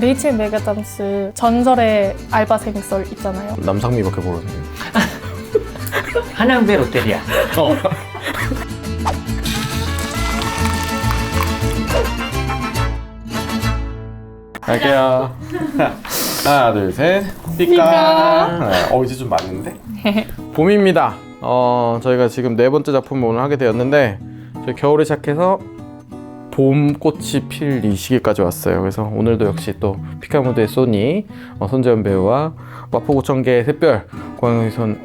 레이첼 맥아담스 전설의 알바생 썰 있잖아요. 남상미밖에 모르는데. 한양대 롯데리아. 갈게요. 하나, 둘, 셋. 삐까. 이제 좀 맞는데? 봄입니다. 저희가 지금 네 번째 작품을 오늘 하게 되었는데, 저희 겨울에 시작해서 봄꽃이 필 이 시기까지 왔어요. 그래서 오늘도 역시 또 피카무드의 소니, 손재현 배우와 마포구청계 샛별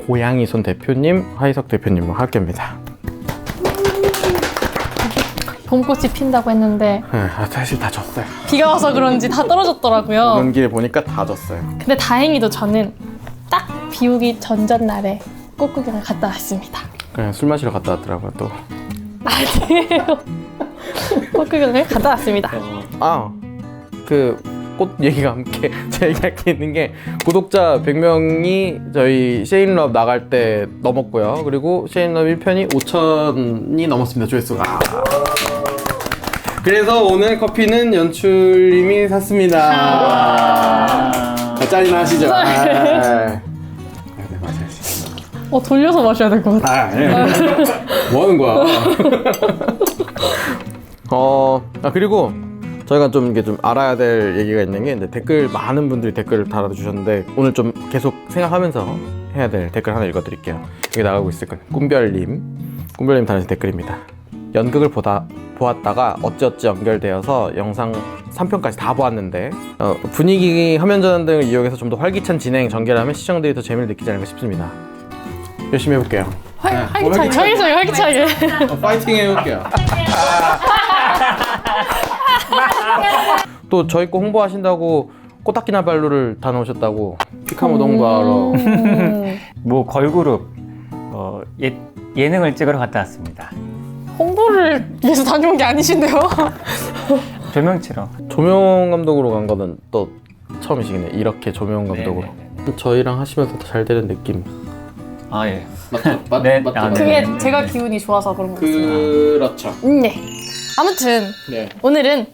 고양이손 대표님, 하이석 대표님과 함께입니다. 봄꽃이 핀다고 했는데 사실 다 졌어요. 비가 와서 그런지 다 떨어졌더라고요. 오는 길에 보니까 다 졌어요. 근데 다행히도 저는 딱 비 오기 전날에 꽃구경을 갔다 왔습니다. 그냥 술 마시러 갔다 왔더라고요 또. 아니에요. 꽃구경을 갔다 왔습니다. 그 꽃 얘기가 함께 제 얘기할 게 있는 게, 구독자 100명이 저희 셰인럽 나갈 때 넘었고요. 그리고 셰인럽 1편이 5,000이 넘었습니다, 조회수가. 그래서 오늘 커피는 연출님이 샀습니다. 짠이나 하시죠. 네, 마셔야지. 돌려서 마셔야 될 것 같아. 뭐 하는 거야? 그리고 저희가 좀 이게 좀 알아야 될 얘기가 있는 게, 이제 많은 분들이 댓글을 달아주셨는데, 오늘 좀 계속 생각하면서 해야 될 댓글 하나 읽어드릴게요. 여기 나가고 있을 거예요. 꿈별님 달아주신 댓글입니다. 연극을 보았다가 어찌어찌 연결되어서 영상 3편까지 다 보았는데, 분위기, 화면 전환 등을 이용해서 좀 더 활기찬 진행 전개를 하면 시청자들이 더 재미를 느끼지 않을까 싶습니다. 열심히 해볼게요. 활기차게. 파이팅 해볼게요. 또 저희 거 홍보하신다고 코타키나발루를 다 넣으셨다고. 피카무드 홍보하러. 뭐 걸그룹 예능을 찍으러 갔다 왔습니다. 홍보를 위해서 다녀온 게 아니신데요? 조명치러. 조명 감독으로 간 거는 또 처음이시겠네요. 이렇게 조명 감독으로. 네네네. 저희랑 하시면서 더 잘 되는 느낌. 예. 맞죠? 네, 그게 제가 기운이 좋아서 그런 것 같습니다. 그렇죠. 네. 아무튼 네. 오늘은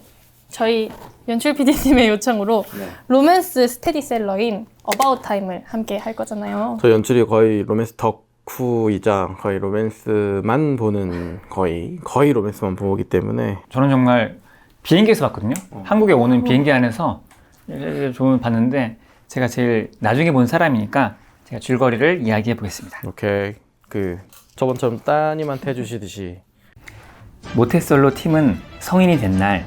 저희 연출 PD님의 요청으로 로맨스 스테디셀러인 어바웃 타임을 함께 할 거잖아요. 저 연출이 거의 로맨스 덕후이자 거의 로맨스만 보는 거의 로맨스만 보기 때문에. 저는 정말 비행기에서 봤거든요. 한국에 오는 비행기 안에서 좀 봤는데, 제가 제일 나중에 본 사람이니까 제가 줄거리를 이야기해 보겠습니다. 오케이. 저번처럼 따님한테 해주시듯이. 모태솔로 팀은 성인이 된 날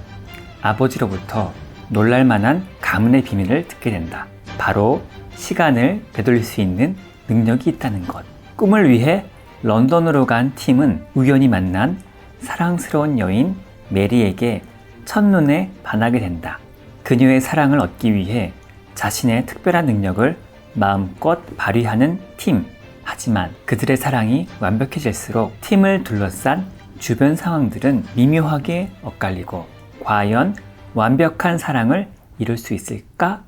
아버지로부터 놀랄만한 가문의 비밀을 듣게 된다. 바로 시간을 되돌릴 수 있는 능력이 있다는 것. 꿈을 위해 런던으로 간 팀은 우연히 만난 사랑스러운 여인 메리에게 첫눈에 반하게 된다. 그녀의 사랑을 얻기 위해 자신의 특별한 능력을 마음껏 발휘하는 팀. 하지만 그들의 사랑이 완벽해질수록 팀을 둘러싼 주변 상황들은 미묘하게 엇갈리고, 과연 완벽한 사랑을 이룰 수 있을까?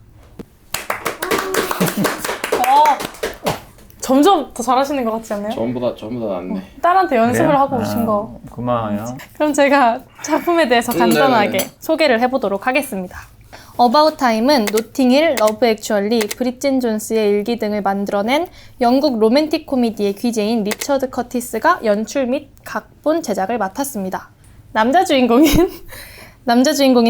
점점 더 잘하시는 것 같지 않나요? 전부 다 낫네. 딸한테 연습을 그래요? 하고 오신 거. 고마워요. 그럼 제가 작품에 대해서 간단하게 소개를 해보도록 하겠습니다. 어바웃 타임은 노팅힐, 러브 액츄얼리, 브릿진 존스의 일기 등을 만들어낸 영국 로맨틱 코미디의 귀재인 리처드 커티스가 연출 및 각본 제작을 맡았습니다. 남자 주인공인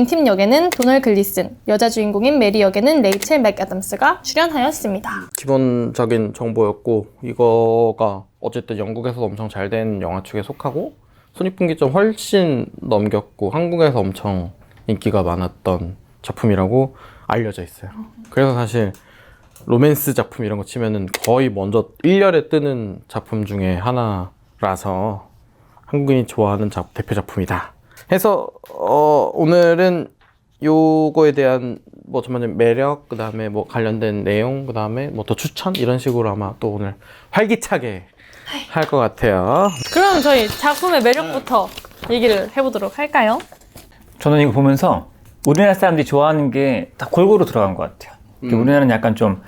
팀 역에는 도널 글리슨, 여자 주인공인 메리 역에는 레이첼 맥아담스가 출연하였습니다. 기본적인 정보였고, 이거가 어쨌든 영국에서 엄청 잘 된 영화 축에 속하고, 손익분기점 훨씬 넘겼고 한국에서 엄청 인기가 많았던 작품이라고 알려져 있어요. 그래서 사실 로맨스 작품 이런 거 치면은 거의 먼저 1년에 뜨는 작품 중에 하나라서 한국인이 좋아하는 대표 작품이다 해서 오늘은 요거에 대한 전반적인 매력, 그 다음에 관련된 내용, 그 다음에 더 추천 이런 식으로 아마 또 오늘 활기차게 할 것 같아요. 그럼 저희 작품의 매력부터 얘기를 해보도록 할까요? 저는 이거 보면서 우리나라 사람들이 좋아하는 게 다 골고루 들어간 것 같아요. 우리나라는 약간 좀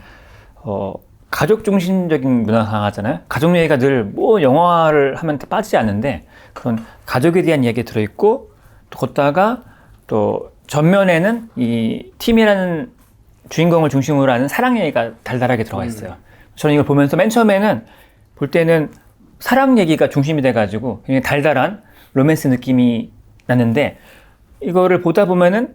가족 중심적인 문화가 강하잖아요. 가족 얘기가 늘 영화를 하면 빠지지 않는데, 그런 가족에 대한 이야기 들어있고, 또 걷다가 또 전면에는 이 팀이라는 주인공을 중심으로 하는 사랑 얘기가 달달하게 들어가 있어요. 저는 이걸 보면서 맨 처음에는 볼 때는 사랑 얘기가 중심이 돼가지고 굉장히 달달한 로맨스 느낌이 났는데 이거를 보다 보면은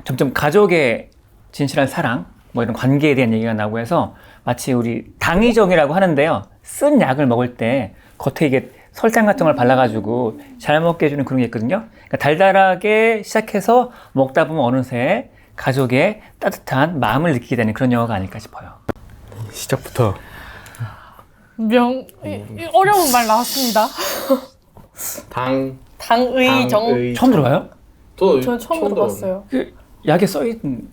점점 가족의 진실한 사랑, 뭐 이런 관계에 대한 얘기가 나오고 해서 마치 우리 당의정이라고 하는데요. 쓴 약을 먹을 때 겉에 이게 설탕 같은 걸 발라가지고 잘 먹게 해주는 그런 게 있거든요. 그러니까 달달하게 시작해서 먹다 보면 어느새 가족의 따뜻한 마음을 느끼게 되는 그런 영화가 아닐까 싶어요. 시작부터 어려운 말 나왔습니다. 당의정. 처음 들어봐요? 저는 처음 들어봤어요. 그 약에 써있는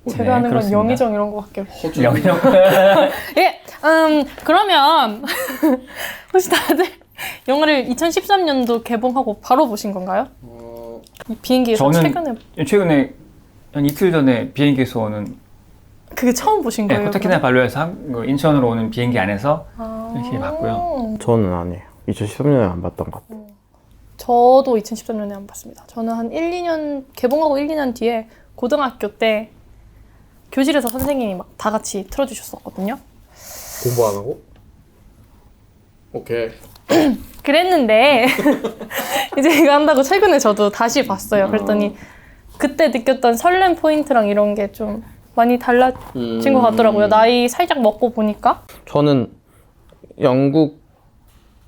제가 아는 건 영의정 이런 거밖에 없어요. 영의정. 예, 그러면 혹시 다들 영화를 2013년도 개봉하고 바로 보신 건가요? 이 비행기에서 저는 최근에 한 이틀 전에 비행기에서 오는 그게 처음 보신 거예요? 코타키나발루에서 인천으로 오는 비행기 안에서 이렇게 봤고요. 저는 아니에요. 2013년에 안 봤던 것 같아요. 저도 2013년에 안 봤습니다. 저는 한 1-2년 개봉하고 1-2년 뒤에 고등학교 때 교실에서 선생님이 막 다 같이 틀어주셨었거든요. 공부 안 하고? 오케이. 그랬는데 이제 이거 한다고 최근에 저도 다시 봤어요. 그랬더니 그때 느꼈던 설렘 포인트랑 이런 게 좀 많이 달라진 것 같더라고요. 나이 살짝 먹고 보니까. 저는 영국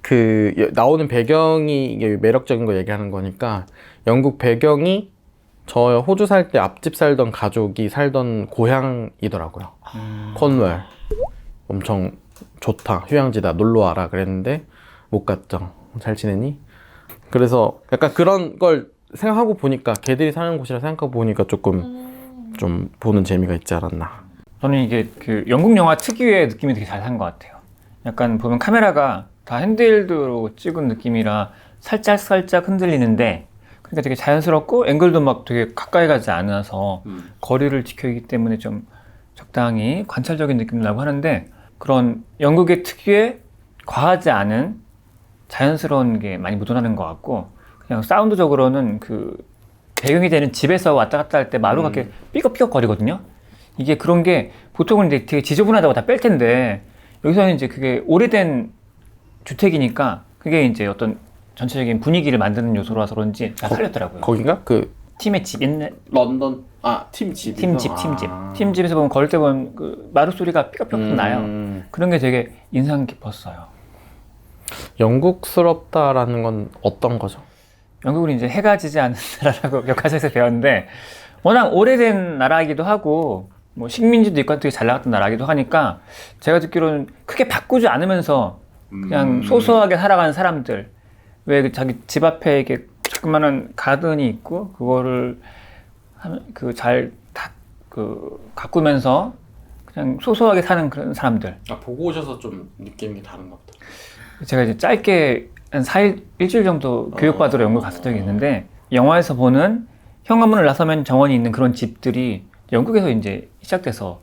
그 나오는 배경이 이게 매력적인 거 얘기하는 거니까 영국 배경이 저 호주 살 때 앞집 살던 가족이 살던 고향이더라고요. 콘웰. 엄청 좋다. 휴양지다. 놀러 와라. 그랬는데 못 갔죠. 잘 지내니? 그래서 약간 그런 걸 생각하고 보니까 걔들이 사는 곳이라 생각하고 보니까 조금 좀 보는 재미가 있지 않았나. 저는 이게 그 영국 영화 특유의 느낌이 되게 잘 산 것 같아요. 약간 보면 카메라가 다 핸드헬드로 찍은 느낌이라 살짝 흔들리는데 그러니까 되게 자연스럽고 앵글도 막 되게 가까이 가지 않아서 거리를 지켜있기 때문에 좀 적당히 관찰적인 느낌도 나고 하는데 그런 영국의 특유의 과하지 않은 자연스러운 게 많이 묻어나는 것 같고 그냥 사운드적으로는 그 배경이 되는 집에서 왔다 갔다 할 때 마루가 이렇게 삐걱삐걱 거리거든요. 이게 그런 게 보통은 이제 되게 지저분하다고 다 뺄 텐데 여기서는 이제 그게 오래된 주택이니까 그게 이제 어떤 전체적인 분위기를 만드는 요소라서 그런지 다 살렸더라고요. 거기가 그 팀의 집 옛날 런던 팀집 팀집에서 보면 걸을 때 보면 그 마루 소리가 삐걱삐걱 나요. 그런 게 되게 인상 깊었어요. 영국스럽다라는 건 어떤 거죠? 영국은 이제 해가 지지 않는 나라라고 교과서에서 배웠는데 워낙 오래된 나라이기도 하고 뭐 식민지도 있고 되게 잘 나갔던 나라이기도 하니까 제가 듣기로는 크게 바꾸지 않으면서 그냥 소소하게 살아가는 사람들 왜 자기 집 앞에 이렇게 자그마한 가든이 있고 그거를 잘 가꾸면서 그냥 소소하게 사는 그런 사람들. 보고 오셔서 좀 느낌이 다른가 보다. 제가 이제 짧게 한 4일, 일주일 정도 교육받으러 영국을 갔을 적이 있는데 영화에서 보는 현관문을 나서면 정원이 있는 그런 집들이 영국에서 이제 시작돼서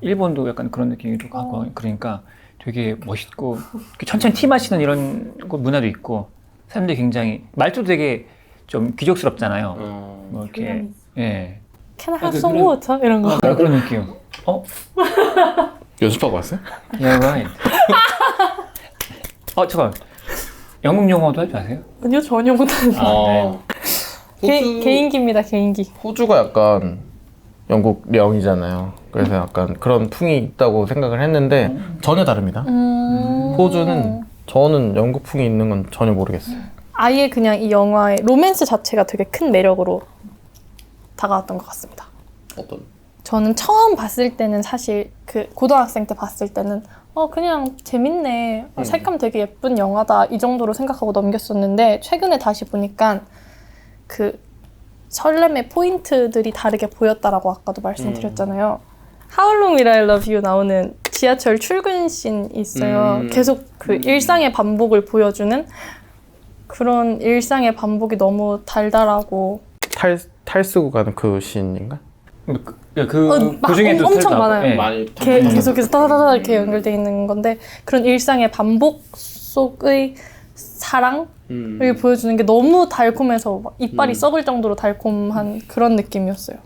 일본도 약간 그런 느낌이기도 하고 그러니까 되게 멋있고 천천히 티 마시는 이런 문화도 있고 사람들이 굉장히 말투도 되게 좀 귀족스럽잖아요. 뭐 이렇게 예. Can I have some water? 이런 거. 그런 느낌. 연습하고 왔어요? Yeah, right. 잠깐. 영국 영어도 할 줄 아세요? 아니요, 전혀 못하는데. 개인기입니다, 개인기. 호주가 약간 영국령이잖아요. 그래서 약간 그런 풍이 있다고 생각을 했는데 전혀 다릅니다. 호주는 저는 영국 풍이 있는 건 전혀 모르겠어요. 아예 그냥 이 영화의 로맨스 자체가 되게 큰 매력으로 다가왔던 것 같습니다. 어떤? 저는 처음 봤을 때는 사실 그 고등학생 때 봤을 때는 그냥 재밌네. 색감 되게 예쁜 영화다. 이 정도로 생각하고 넘겼었는데 최근에 다시 보니까 그 설렘의 포인트들이 다르게 보였다라고 아까도 말씀드렸잖아요. How Long Will I Love You 나오는 지하철 출근 씬이 있어요. 계속 그 일상의 반복을 보여주는 그런 일상의 반복이 너무 달달하고 탈 쓰고 가는 그 씬인가? 그 중에도 엄청 많아요. 네. 많이 계속해서 따다다다 이렇게 연결되어 있는 건데 그런 일상의 반복 속의 사랑을 보여주는 게 너무 달콤해서 막 이빨이 썩을 정도로 달콤한 그런 느낌이었어요.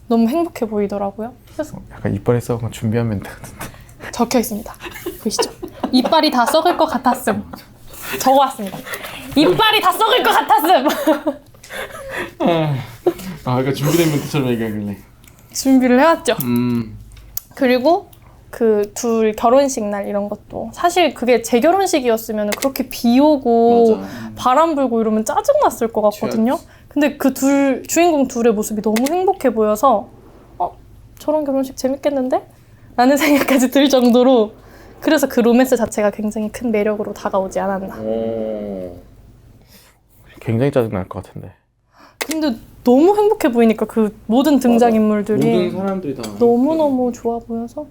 너무 행복해 보이더라고요. 그래서 약간 이빨이 썩은 거 준비하면 되는데. 적혀 있습니다. 보이시죠? 이빨이 다 썩을 것 같았음. 적어왔습니다. 이빨이 다 썩을 것 같았음. 그러니까 준비된 멘트처럼 얘기하길래. 준비를 해왔죠. 그리고 그 둘 결혼식 날 이런 것도 사실 그게 제 결혼식이었으면 그렇게 비 오고 바람 불고 이러면 짜증났을 것 같거든요. 근데 그 주인공 둘의 모습이 너무 행복해 보여서 저런 결혼식 재밌겠는데? 라는 생각까지 들 정도로 그래서 그 로맨스 자체가 굉장히 큰 매력으로 다가오지 않았나. 굉장히 짜증날 것 같은데. 근데 너무 행복해 보이니까 그 모든 등장인물들이 모든 사람들이 다 너무너무 좋아 보여서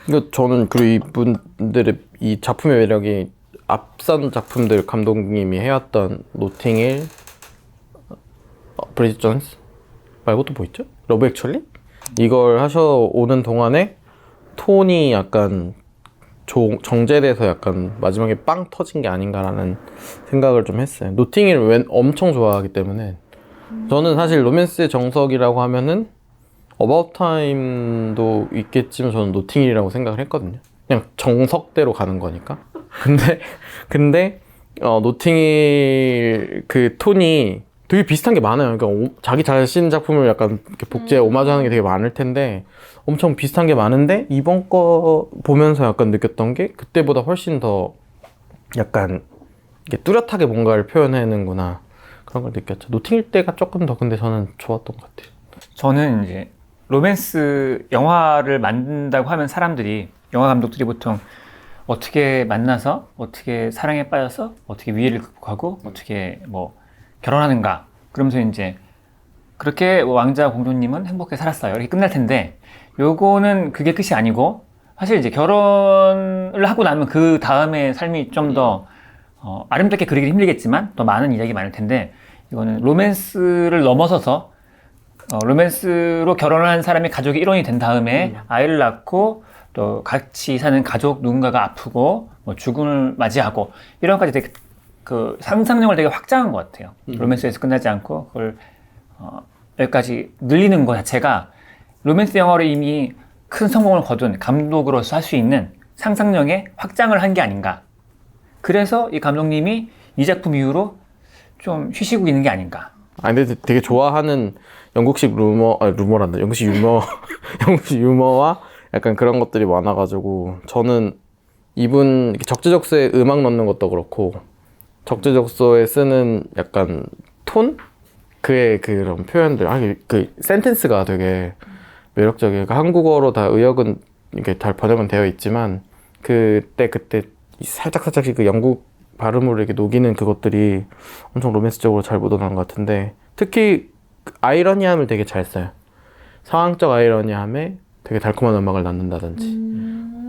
그러니까 저는 그리고 이분들의 이 작품의 매력이 앞선 작품들 감독님이 해왔던 노팅힐, 브리짓 존스 말고 또 뭐 있죠? 러브 액츄얼리? 이걸 하셔오는 동안에 톤이 약간 정제돼서 약간 마지막에 빵 터진 게 아닌가라는 생각을 좀 했어요. 노팅힐을 엄청 좋아하기 때문에 저는 사실 로맨스의 정석이라고 하면은 어바웃 타임도 있겠지만 저는 노팅힐이라고 생각을 했거든요. 그냥 정석대로 가는 거니까. 근데 노팅힐 그 톤이 되게 비슷한 게 많아요. 그러니까 자기 자신 작품을 약간 이렇게 복제 오마주하는 게 되게 많을 텐데 엄청 비슷한 게 많은데 이번 거 보면서 약간 느꼈던 게 그때보다 훨씬 더 약간 이게 뚜렷하게 뭔가를 표현해내는구나 그런 걸 느꼈죠. 노팅힐 때가 조금 더 근데 저는 좋았던 것 같아요. 저는 이제 로맨스 영화를 만든다고 하면 사람들이 영화 감독들이 보통 어떻게 만나서 어떻게 사랑에 빠져서 어떻게 위해를 극복하고 어떻게 뭐 결혼하는가 그러면서 이제 그렇게 왕자 공주님은 행복하게 살았어요 이렇게 끝날 텐데 요거는 그게 끝이 아니고 사실 이제 결혼을 하고 나면 그 다음에 삶이 좀 더 아름답게 그리기 힘들겠지만 더 많은 이야기 많을 텐데 이거는 로맨스를 넘어서서 로맨스로 결혼을 한 사람이 가족이 일원이 된 다음에 아이를 낳고 또 같이 사는 가족 누군가가 아프고 뭐 죽음을 맞이하고 이런 것까지 되게 그 상상력을 되게 확장한 것 같아요. 로맨스에서 끝나지 않고 그걸 여기까지 늘리는 것 자체가 로맨스 영화로 이미 큰 성공을 거둔 감독으로서 할 수 있는 상상력의 확장을 한 게 아닌가. 그래서 이 감독님이 이 작품 이후로 좀 쉬시고 있는 게 아닌가. 근데 되게 좋아하는 영국식 루머란다. 영국식 유머, 영국식 유머와 약간 그런 것들이 많아가지고 저는 이분 적재적소에 음악 넣는 것도 그렇고 적재적소에 쓰는 약간 톤? 그의 그런 표현들, 그 센텐스가 되게 매력적이에요. 그러니까 한국어로 다 의역은 이렇게 잘 번역은 되어 있지만 그때 살짝씩 그 영국 발음으로 이렇게 녹이는 그것들이 엄청 로맨스적으로 잘 묻어난 것 같은데 특히 아이러니함을 되게 잘 써요. 상황적 아이러니함에 되게 달콤한 음악을 넣는다든지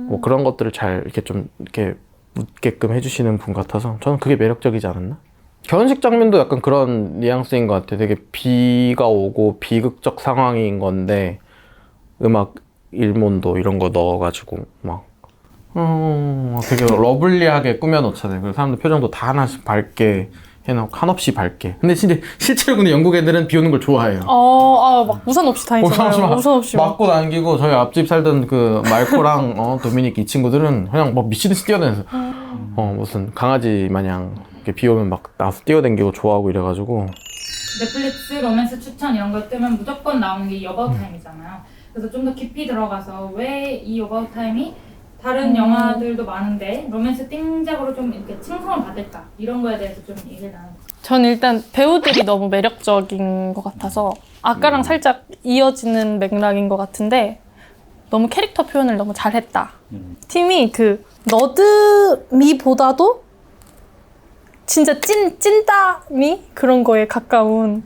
뭐 그런 것들을 잘 이렇게 좀 이렇게 묻게끔 해주시는 분 같아서 저는 그게 매력적이지 않았나? 결혼식 장면도 약간 그런 뉘앙스인 것 같아요. 되게 비가 오고 비극적 상황인 건데 음악 일몬도 이런 거 넣어가지고 막 되게 러블리하게 꾸며놓잖아요. 그래서 사람들 표정도 다 하나씩 밝게 해놓고 한없이 밝게. 근데 진짜 실제로 근데 영국 애들은 비 오는 걸 좋아해요. 막 우산 없이 다니잖아요. 우산 없이 맞고 당기고 저희 앞집 살던 그 말코랑 도미닉 이 친구들은 그냥 막 미친듯이 뛰어다녀서 무슨 강아지 마냥 이렇게 비 오면 막 나와서 뛰어다니고 좋아하고 이래가지고. 넷플릭스 로맨스 추천 이런 거 뜨면 무조건 나오는 게 어바웃 타임이잖아요. 그래서 좀 더 깊이 들어가서 왜 이 어바웃 타임이 다른 영화들도 많은데 로맨스 띵작으로 좀 이렇게 칭송을 받을까 이런 거에 대해서 좀 얘기를 나눠볼게요. 전 일단 배우들이 너무 매력적인 것 같아서 아까랑 살짝 이어지는 맥락인 것 같은데 너무 캐릭터 표현을 너무 잘했다. 팀이 그 너드미보다도 진짜 찐따미 그런 거에 가까운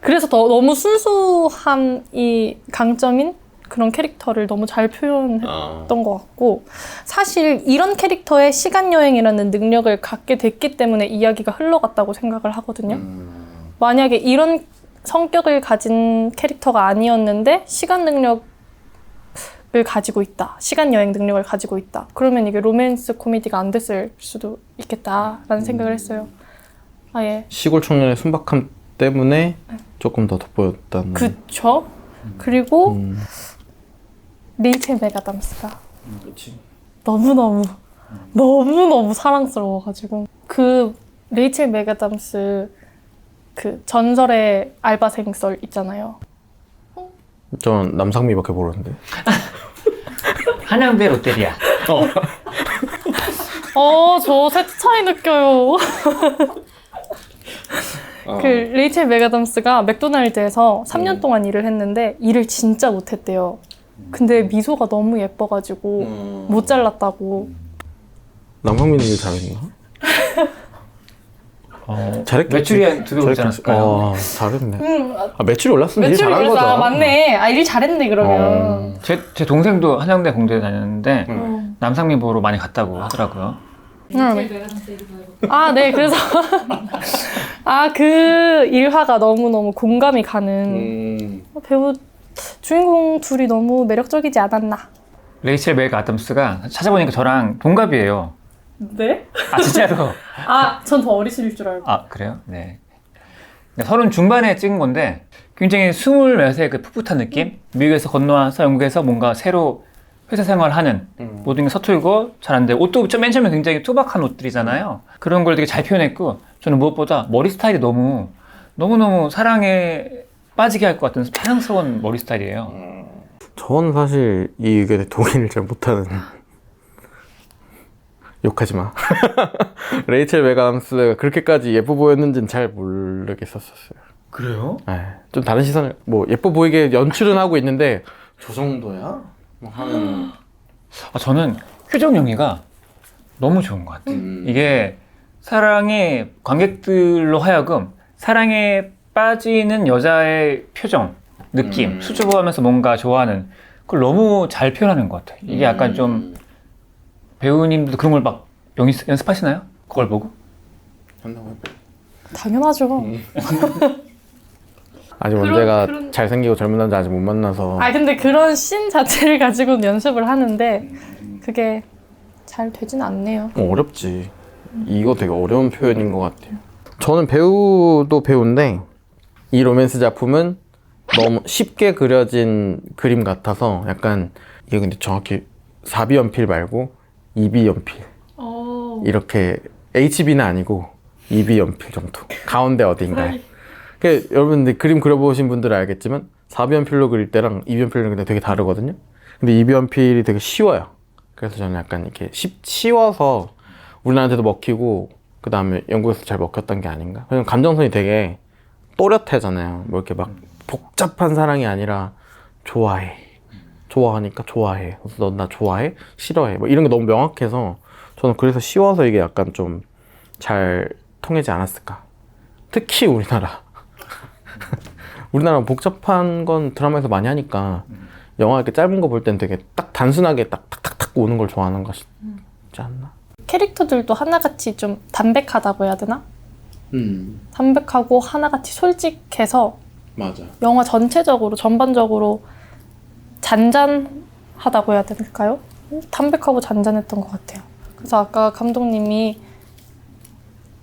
그래서 더 너무 순수함이 강점인 그런 캐릭터를 너무 잘 표현했던 것 같고 사실 이런 캐릭터의 시간여행이라는 능력을 갖게 됐기 때문에 이야기가 흘러갔다고 생각을 하거든요. 만약에 이런 성격을 가진 캐릭터가 아니었는데 시간 능력을 가지고 있다. 시간 여행 능력을 가지고 있다. 그러면 이게 로맨스 코미디가 안 됐을 수도 있겠다라는 생각을 했어요. 아예. 시골 청년의 순박함 때문에 조금 더 돋보였다는. 그쵸? 그리고 레이첼 맥아담스가 그치. 너무너무 사랑스러워가지고 그 레이첼 맥아담스 그 전설의 알바생 썰 있잖아요. 전 남상미밖에 모르는데. 한양대 롯데리아. 저 세트 차이 느껴요. 그 레이첼 맥아담스가 맥도날드에서 3년 동안 일을 했는데 일을 진짜 못했대요. 근데 미소가 너무 예뻐가지고 못 잘랐다고. 남상미는 일 잘했나? 잘했겠지. 매출이 한 2배 오르지 않았을까요? 잘했네. 매출이 올랐으면 일 매출이 잘한 거죠. 그래서 맞네. 일 잘했네 그러면. 제 동생도 한양대 공대에 다녔는데 남상미 보러 많이 갔다고 하더라고요. 네. 그래서 그 일화가 너무너무 공감이 가는 배우 주인공 둘이 너무 매력적이지 않았나. 레이첼 맥 아담스가 찾아보니까 저랑 동갑이에요. 네? 아 진짜로? 전 더 어리실 줄 알고. 아 그래요? 네. 30 중반에 찍은 건데 굉장히 24세 그 풋풋한 느낌? 미국에서 건너와서 영국에서 뭔가 새로 회사 생활하는 모든 게 서툴고 잘 안 되고 옷도 맨 처음에 굉장히 투박한 옷들이잖아요. 그런 걸 되게 잘 표현했고 저는 무엇보다 머리 스타일이 너무너무 사랑에 빠지게 할 것 같은 사랑스러운 머리 스타일이에요. 전 사실 이 의견에 동의를 잘 못하는. 욕하지 마. 레이첼 맥아담스가 그렇게까지 예뻐 보였는지는 잘 모르겠었어요. 그래요? 네, 좀 다른 시선을 예뻐 보이게 연출은 하고 있는데 저 정도야? 하는. 저는 표정 연기가 너무 좋은 것 같아요. 이게 사랑의 관객들로 하여금 사랑에 빠지는 여자의 표정, 느낌, 수줍어하면서 뭔가 좋아하는 그걸 너무 잘 표현하는 것 같아요. 이게 약간 좀 배우님들도 그런 걸 막 연습하시나요? 그걸 보고? 당연하죠. 아직 원재가 그런- 잘생기고 젊은 남자 아직 못 만나서. 근데 그런 씬 자체를 가지고 연습을 하는데 그게 잘 되진 않네요. 어렵지. 이거 되게 어려운 표현인 것 같아요. 저는 배우도 배우인데 이 로맨스 작품은 너무 쉽게 그려진 그림 같아서 약간 이게 근데 정확히 4B 연필 말고 2B 연필 이렇게 HB는 아니고 2B 연필 정도 가운데 어딘가에. 여러분들 그림 그려보신 분들은 알겠지만 4B 연필로 그릴 때랑 2B 연필로 그릴 때 되게 다르거든요. 근데 2B 연필이 되게 쉬워요. 그래서 저는 약간 이렇게 쉬워서 우리나라한테도 먹히고 그 다음에 영국에서 잘 먹혔던 게 아닌가. 왜냐면 감정선이 되게 또렷하잖아요. 이렇게 막 복잡한 사랑이 아니라 좋아해, 좋아하니까 좋아해, 그래서 넌 나 좋아해? 싫어해? 이런 게 너무 명확해서 저는 그래서 쉬워서 이게 약간 좀 잘 통하지 않았을까. 특히 우리나라. 우리나라 복잡한 건 드라마에서 많이 하니까 영화 이렇게 짧은 거 볼 땐 되게 딱 단순하게 딱 탁탁탁 오는 걸 좋아하는 것이지 않나? 캐릭터들도 하나같이 좀 담백하다고 해야 되나? 담백하고 하나같이 솔직해서 맞아. 영화 전체적으로 전반적으로 잔잔하다고 해야 될까요? 담백하고 잔잔했던 것 같아요. 그래서 아까 감독님이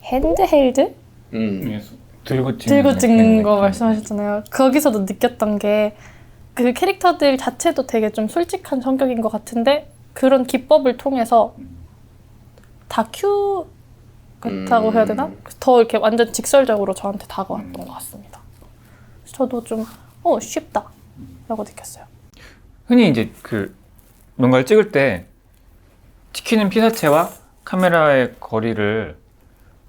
핸드헬드? 들고 찍는 거 말씀하셨잖아요. 거기서도 느꼈던 게 그 캐릭터들 자체도 되게 좀 솔직한 성격인 것 같은데 그런 기법을 통해서 다큐 같다고 해야 되나? 더 이렇게 완전 직설적으로 저한테 다가왔던 것 같습니다. 그래서 저도 좀 쉽다 라고 느꼈어요. 흔히 이제 뭔가를 찍을 때 찍히는 피사체와 카메라의 거리를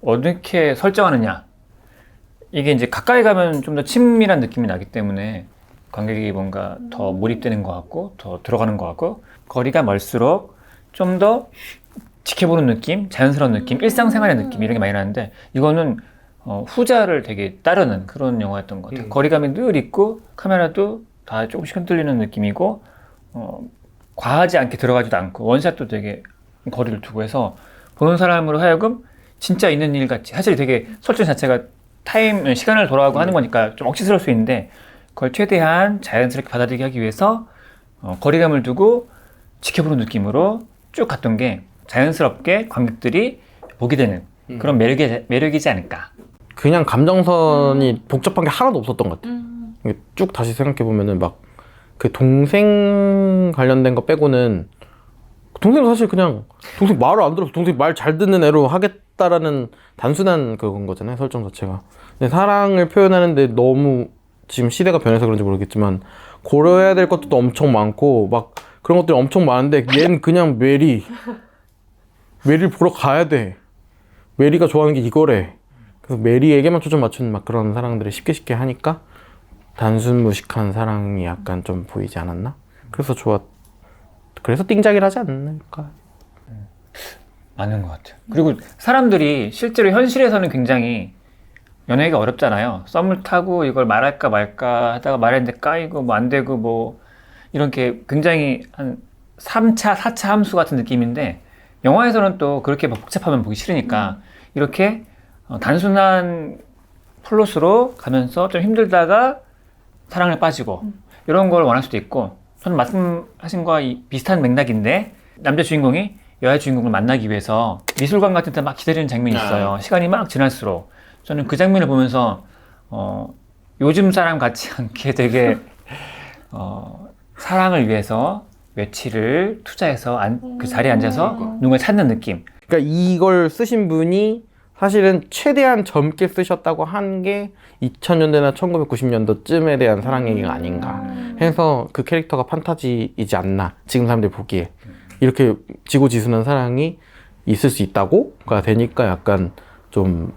어떻게 설정하느냐, 이게 이제 가까이 가면 좀 더 친밀한 느낌이 나기 때문에 관객이 뭔가 더 몰입되는 것 같고 더 들어가는 것 같고, 거리가 멀수록 좀 더 지켜보는 느낌, 자연스러운 느낌, 일상생활의 느낌 이런 게 많이 나는데 이거는 후자를 되게 따르는 그런 영화였던 것 같아요. 거리감이 늘 있고 카메라도 다 조금씩 흔들리는 느낌이고 과하지 않게 들어가지도 않고 원샷도 되게 거리를 두고 해서 보는 사람으로 하여금 진짜 있는 일 같이, 사실 되게 설정 자체가 시간을 돌아가고 하는 거니까 좀 억지스러울 수 있는데 그걸 최대한 자연스럽게 받아들이게 하기 위해서 거리감을 두고 지켜보는 느낌으로 쭉 갔던 게 자연스럽게 관객들이 보게 되는 그런 매력이지 않을까. 그냥 감정선이 복잡한 게 하나도 없었던 것 같아요. 이게 쭉 다시 생각해보면은 막 그 동생 관련된 거 빼고는 동생은 사실 그냥 동생 말을 안 들어서 동생 말 잘 듣는 애로 하겠다라는 단순한 그건 거잖아요, 설정 자체가. 근데 사랑을 표현하는데 너무 지금 시대가 변해서 그런지 모르겠지만 고려해야 될 것도 엄청 많고 막 그런 것들이 엄청 많은데 얘는 그냥 메리를 보러 가야 돼. 메리가 좋아하는 게 이거래. 그래서 메리에게만 초점 맞춘 막 그런 사랑들을 쉽게 하니까 단순 무식한 사랑이 약간 좀 보이지 않았나? 그래서 그래서 띵작이라 하지 않을까? 맞는 것 같아요. 그리고 사람들이 실제로 현실에서는 굉장히 연애가 어렵잖아요. 썸을 타고 이걸 말할까 말까 하다가 말했는데 까이고 뭐 안 되고 뭐 이렇게 굉장히 한 3차, 4차 함수 같은 느낌인데 영화에서는 또 그렇게 막 복잡하면 보기 싫으니까 이렇게 단순한 플롯으로 가면서 좀 힘들다가 사랑에 빠지고 이런 걸 원할 수도 있고 저는 말씀하신 거와 비슷한 맥락인데 남자 주인공이 여자 주인공을 만나기 위해서 미술관 같은 데 막 기다리는 장면이 있어요. 시간이 막 지날수록 저는 그 장면을 보면서 요즘 사람 같지 않게 되게 사랑을 위해서 며칠을 투자해서 그 자리에 앉아서 누군가 찾는 느낌. 그러니까 이걸 쓰신 분이 사실은 최대한 젊게 쓰셨다고 한 게 2000년대나 1990년도쯤에 대한 사랑 얘기가 아닌가 해서 그 캐릭터가 판타지이지 않나, 지금 사람들이 보기에. 이렇게 지고지순한 사랑이 있을 수 있다고가 되니까 약간 좀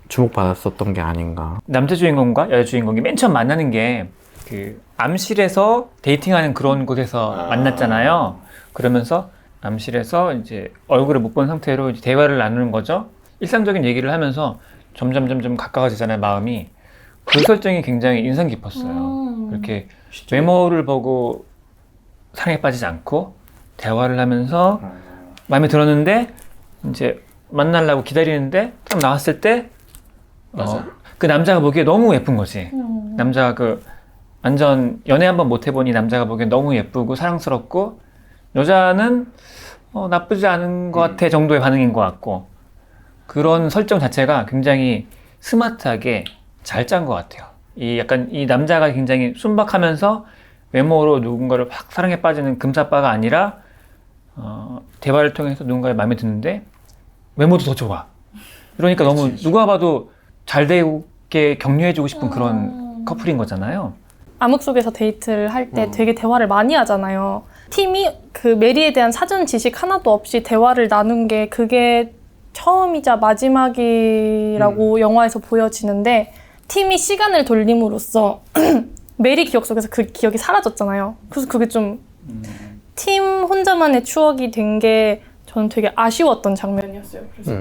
주목받았었던 게 아닌가. 남자 주인공과 여자 주인공이 맨 처음 만나는 게 그 암실에서 데이팅하는 그런 곳에서 만났잖아요. 그러면서 암실에서 이제 얼굴을 못 본 상태로 이제 대화를 나누는 거죠. 일상적인 얘기를 하면서 점점 가까워지잖아요, 마음이. 그 설정이 굉장히 인상 깊었어요. 그렇게 외모를 보고 사랑에 빠지지 않고 대화를 하면서 마음에 들었는데 이제 만나려고 기다리는데 딱 나왔을 때 그 남자가 보기에 너무 예쁜 거지. 남자가 그 완전 연애 한번 못 해본 이 남자가 보기에 너무 예쁘고 사랑스럽고 여자는 나쁘지 않은 것 같아 정도의 반응인 것 같고 그런 설정 자체가 굉장히 스마트하게 잘 짠 것 같아요. 약간 이 남자가 굉장히 순박하면서 외모로 누군가를 확 사랑에 빠지는 금사빠가 아니라 대화를 통해서 누군가를 마음에 드는데 외모도 더 좋아. 그러니까 너무 누가 봐도 잘 되게 격려해주고 싶은 그런 커플인 거잖아요. 암흑 속에서 데이트를 할 때 되게 대화를 많이 하잖아요. 팀이 그 메리에 대한 사전 지식 하나도 없이 대화를 나눈 게 그게 처음이자 마지막이라고 영화에서 보여지는데 팀이 시간을 돌림으로써 메리 기억 속에서 그 기억이 사라졌잖아요. 그래서 그게 좀 팀 혼자만의 추억이 된 게 저는 되게 아쉬웠던 장면이었어요. 그래서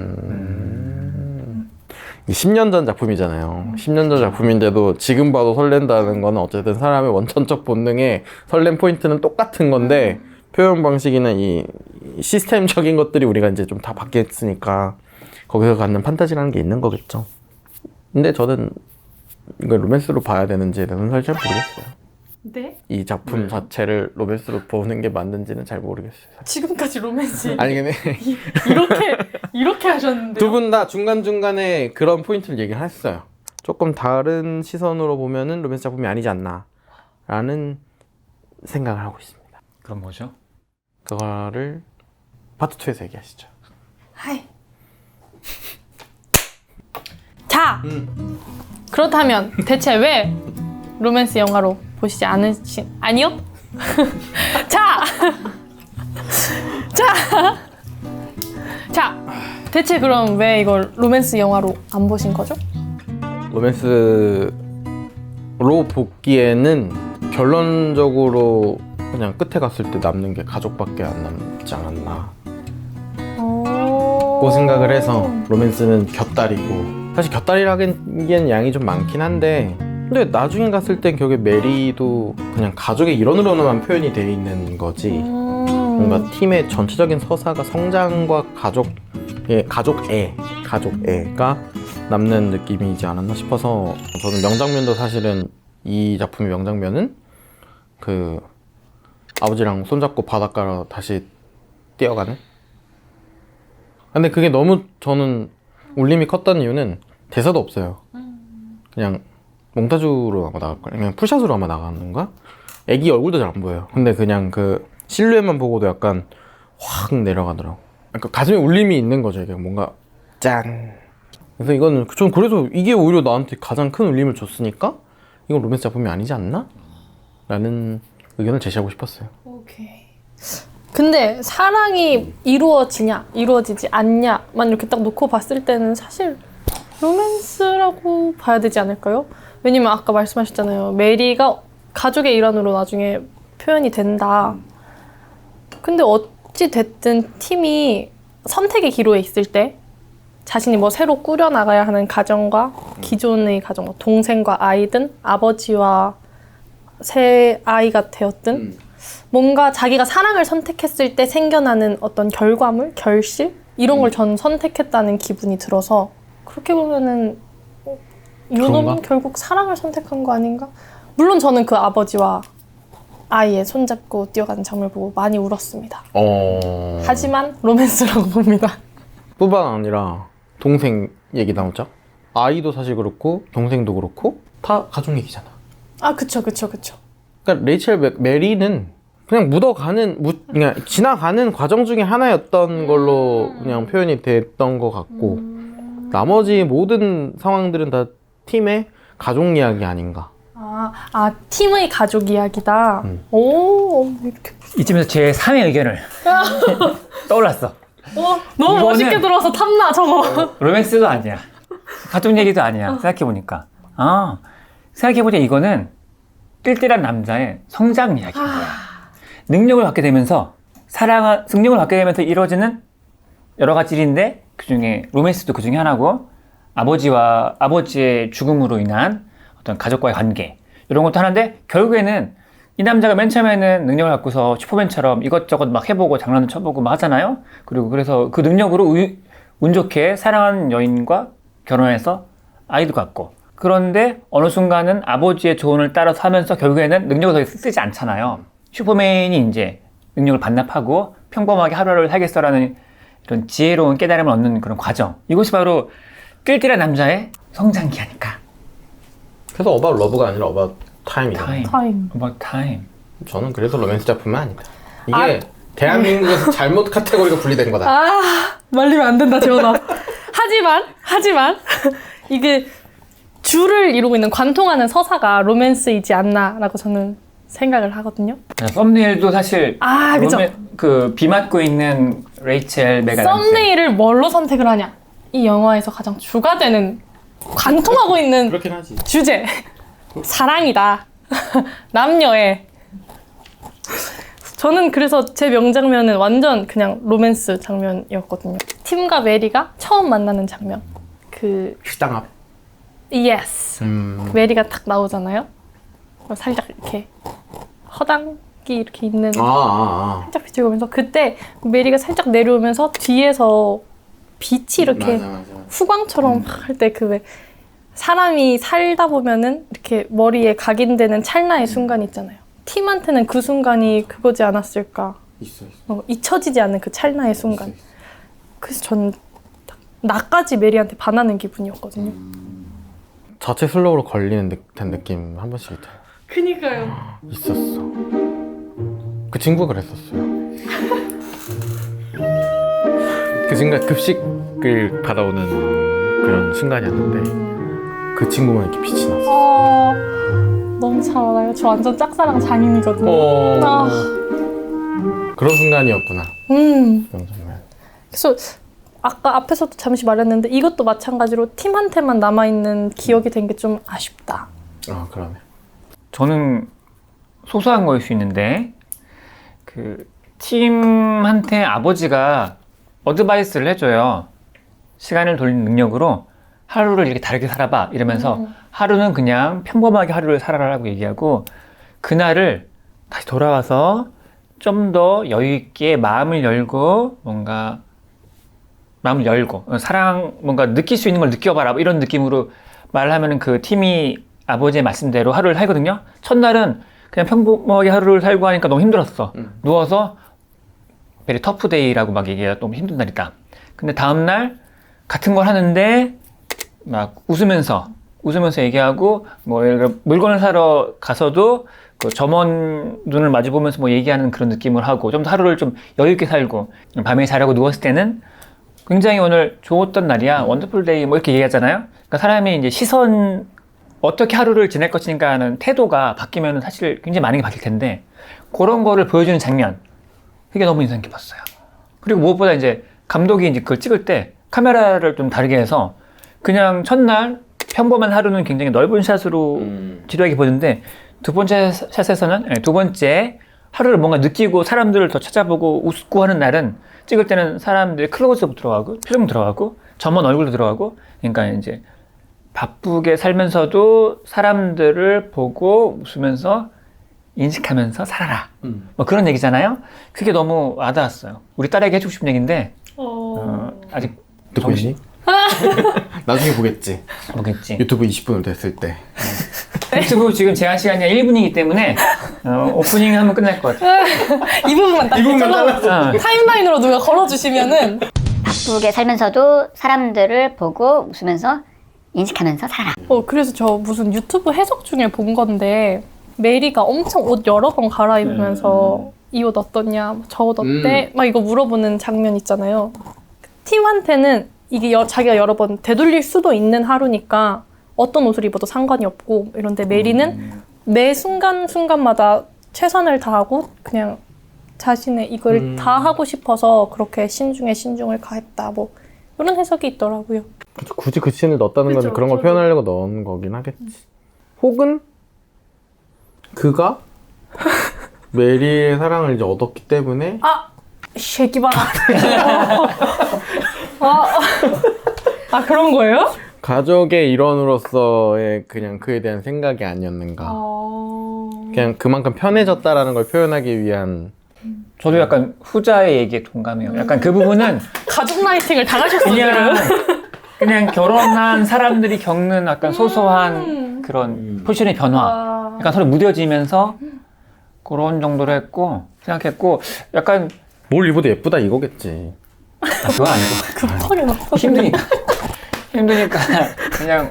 10년 전 작품이잖아요. 10년 전 작품인데도 지금 봐도 설렌다는 건 어쨌든 사람의 원천적 본능에 설렘 포인트는 똑같은 건데 표현 방식이나 이 시스템적인 것들이 우리가 이제 좀 다 바뀌었으니까 거기서 갖는 판타지라는 게 있는 거겠죠. 근데 저는 이걸 로맨스로 봐야 되는지에 대해서는 사실 잘 모르겠어요. 네? 이 작품 자체를 로맨스로 보는 게 맞는지는 잘 모르겠어요. 지금까지 로맨스 아니 근데 이렇게 하셨는데요? 두 분 다 중간중간에 그런 포인트를 얘기를 했어요. 조금 다른 시선으로 보면은 로맨스 작품이 아니지 않나 라는 생각을 하고 있습니다. 그럼 뭐죠? 그거를 파트 2에서 얘기하시죠. 하이. 자! 그렇다면 대체 왜 로맨스 영화로 보시지 아니요? 자! 자! 대체 그럼 왜 이걸 로맨스 영화로 안 보신 거죠? 로맨스로 보기에는 결론적으로 그냥 끝에 갔을 때 남는 게 가족밖에 안 남지 않았나 고 생각을 해서 로맨스는 곁다리고, 사실 곁다리라기엔 양이 좀 많긴 한데 근데 나중에 갔을 땐 결국에 메리도 그냥 가족의 일원으로만 표현이 돼 있는 거지. 뭔가 팀의 전체적인 서사가 성장과 가족애가 남는 느낌이지 않았나 싶어서, 저는 명장면도 사실은 이 작품의 명장면은 그 아버지랑 손잡고 바닷가로 다시 뛰어가는? 근데 그게 너무 저는 울림이 컸던 이유는 대사도 없어요. 그냥 몽타주로 아마 나갈 거야. 그냥 풀샷으로 아마 나가는 거야? 애기 얼굴도 잘 안 보여요. 근데 그냥 그 실루엣만 보고도 약간 확 내려가더라고. 그러니까 가슴에 울림이 있는 거죠. 이게 뭔가 짠. 그래서 이거는 전 그래서 이게 오히려 나한테 가장 큰 울림을 줬으니까 이건 로맨스 작품이 아니지 않나? 라는 의견을 제시하고 싶었어요. 오케이. 근데 사랑이 이루어지냐, 이루어지지 않냐만 이렇게 딱 놓고 봤을 때는 사실 로맨스라고 봐야 되지 않을까요? 왜냐면 아까 말씀하셨잖아요. 메리가 가족의 일환으로 나중에 표현이 된다. 근데 어찌 됐든 팀이 선택의 기로에 있을 때 자신이 뭐 새로 꾸려나가야 하는 가정과 기존의 가정, 뭐 동생과 아이든 아버지와 새 아이가 되었든 뭔가 자기가 사랑을 선택했을 때 생겨나는 어떤 결과물, 결실? 이런 걸 전 선택했다는 기분이 들어서 그렇게 보면은 이놈은 그런가? 결국 사랑을 선택한 거 아닌가? 물론 저는 그 아버지와 아이의 손잡고 뛰어가는 장면을 보고 많이 울었습니다. 하지만 로맨스라고 봅니다. 뿐만 아니라 동생 얘기 나오죠? 아이도 사실 그렇고 동생도 그렇고 다 가족 얘기잖아. 아, 그쵸. 그러니까 레이첼 메리는 그냥 그냥 지나가는 과정 중에 하나였던 걸로 그냥 표현이 됐던 것 같고 나머지 모든 상황들은 다 팀의 가족 이야기 아닌가. 팀의 가족 이야기다. 오, 이렇게. 이쯤에서 제 3의 의견을 떠올랐어. 너무 이거는- 멋있게 들어와서 탐나, 저거. 로맨스도 아니야. 가족 얘기도 아니야. 생각해보니까. 생각해보자 이거는 띨띨한 남자의 성장 이야기인 거야. 능력을 받게 되면서 능력을 받게 되면서 이루어지는 여러 가지 일인데 그 중에 로맨스도 그 중에 하나고 아버지의 죽음으로 인한 어떤 가족과의 관계 이런 것도 하나인데 결국에는 이 남자가 맨 처음에는 능력을 갖고서 슈퍼맨처럼 이것저것 막 해보고 장난도 쳐보고 막 하잖아요. 그리고 그래서 그 능력으로 운 좋게 사랑하는 여인과 결혼해서 아이도 갖고 그런데 어느 순간은 아버지의 조언을 따라서 하면서 결국에는 능력을 더 쓰지 않잖아요. 슈퍼맨이 이제 능력을 반납하고 평범하게 하루하루를 살겠어라는 이런 지혜로운 깨달음을 얻는 그런 과정. 이것이 바로 띨띨한 남자의 성장기 아닐까. 그래서 어바웃 러브가 아니라 어바웃 타임이다. 타임. About time. 저는 그래도 로맨스 작품은 아니다. 이게 대한민국에서 잘못 카테고리가 분리된 거다. 말리면 안 된다, 재원아. 하지만 이게 줄을 이루고 있는 관통하는 서사가 로맨스이지 않나라고 저는 생각을 하거든요. 썸네일도 사실 그죠. 비 맞고 있는 레이첼 메가 썸네일을 뭘로 선택을 하냐? 이 영화에서 가장 주가 되는 관통하고 있는 그렇긴 하지. 주제 사랑이다. 남녀의. 저는 그래서 제 명장면은 완전 그냥 로맨스 장면이었거든요. 팀과 메리가 처음 만나는 장면. 식당 앞. 예스. 메리가 딱 나오잖아요. 살짝 이렇게 허당기 이렇게 있는 살짝 비치고 오면서 그때 메리가 살짝 내려오면서 뒤에서 빛이 이렇게 맞아. 후광처럼 할 때 그 왜 사람이 살다 보면은 이렇게 머리에 각인되는 찰나의 순간이 있잖아요. 팀한테는 그 순간이 그거지 않았을까. 있어. 잊혀지지 않는 그 찰나의 순간. 그래서 저는 나까지 메리한테 반하는 기분이었거든요. 자체 슬로우로 걸리는 듯한 느낌 한 번씩 있잖아. 그니까요. 있었어. 그 친구가 그랬었어요. 그 순간 급식을 받아오는 그런 순간이었는데 그 친구만 이렇게 빛이 났어. 너무 잘 알아요. 저 완전 짝사랑 장인이거든요. 그런 순간이었구나. 그런 장면. 그래서 아까 앞에서도 잠시 말했는데 이것도 마찬가지로 팀한테만 남아있는 기억이 된 게 좀 아쉽다. 그러네. 저는 소소한 거일 수 있는데 그 팀한테 아버지가 어드바이스를 해줘요. 시간을 돌리는 능력으로 하루를 이렇게 다르게 살아봐 이러면서 하루는 그냥 평범하게 하루를 살아라라고 얘기하고 그날을 다시 돌아와서 좀 더 여유 있게 마음을 열고 뭔가 느낄 수 있는 걸 느껴봐라 이런 느낌으로 말하면은 그 팀이 아버지의 말씀대로 하루를 살거든요. 첫날은 그냥 평범하게 하루를 살고 하니까 너무 힘들었어. 누워서 베리 터프데이라고 막 얘기해요. 너무 힘든 날이다. 근데 다음날 같은 걸 하는데 막 웃으면서 얘기하고 뭐 예를 들어 물건을 사러 가서도 그 점원 눈을 마주보면서 뭐 얘기하는 그런 느낌을 하고 좀 더 하루를 좀 여유 있게 살고 밤에 자려고 누웠을 때는 굉장히 오늘 좋았던 날이야. 원더풀 데이 뭐 이렇게 얘기하잖아요. 그러니까 사람이 이제 시선 어떻게 하루를 지낼 것인가 하는 태도가 바뀌면 사실 굉장히 많은 게 바뀔 텐데 그런 거를 보여주는 장면 그게 너무 인상 깊었어요. 그리고 무엇보다 이제 감독이 이제 그걸 찍을 때 카메라를 좀 다르게 해서 그냥 첫날 평범한 하루는 굉장히 넓은 샷으로 지루하게 보는데 두 번째 샷에서는 두 번째 하루를 뭔가 느끼고 사람들을 더 찾아보고 웃고 하는 날은 찍을 때는 사람들이 클로즈업 들어가고 표정 들어가고 점원 얼굴도 들어가고 그러니까 이제 바쁘게 살면서도 사람들을 보고 웃으면서 인식하면서 살아라. 뭐 그런 얘기잖아요. 그게 너무 와닿았어요. 우리 딸에게 해주고 싶은 얘기인데 아직 듣고 있니? 나중에 보겠지. 보겠지. 유튜브 20분을 됐을 때. 유튜브 지금 제한 시간이 1분이기 때문에 오프닝 하면 끝날 것 같아. 이 부분만 딱 잘라 어. 타임라인으로 누가 걸어주시면은 바쁘게 살면서도 사람들을 보고 웃으면서 인식하면서 살아라. 그래서 저 무슨 유튜브 해석 중에 본 건데 메리가 엄청 옷 여러 번 갈아입으면서 이 옷 어떻냐, 저 옷 어때? 막 이거 물어보는 장면 있잖아요. 팀한테는 이게 자기가 여러 번 되돌릴 수도 있는 하루니까 어떤 옷을 입어도 상관이 없고 이런데 메리는 매 순간순간마다 최선을 다하고 그냥 자신의 이걸 다 하고 싶어서 그렇게 신중에 신중을 가했다. 뭐 이런 해석이 있더라고요. 그쵸, 굳이 그 씬을 넣었다는 건 그쵸, 그런 걸 저도. 표현하려고 넣은 거긴 하겠지. 혹은 그가 메리의 사랑을 이제 얻었기 때문에 쉐기바라. 그런 거예요? 가족의 일원으로서의 그냥 그에 대한 생각이 아니었는가. 그냥 그만큼 편해졌다라는 걸 표현하기 위한. 저도 약간 후자의 얘기에 동감해요. 약간 그 부분은 가족 라이팅을 당하셨어요. 그냥 결혼한 사람들이 겪는 약간 소소한 그런 포지션의 변화. 약간 서로 무뎌지면서 그런 정도로 했고 생각했고 약간 뭘 입어도 예쁘다 이거겠지. 그건 아니고 급하게 막 힘드니까 그냥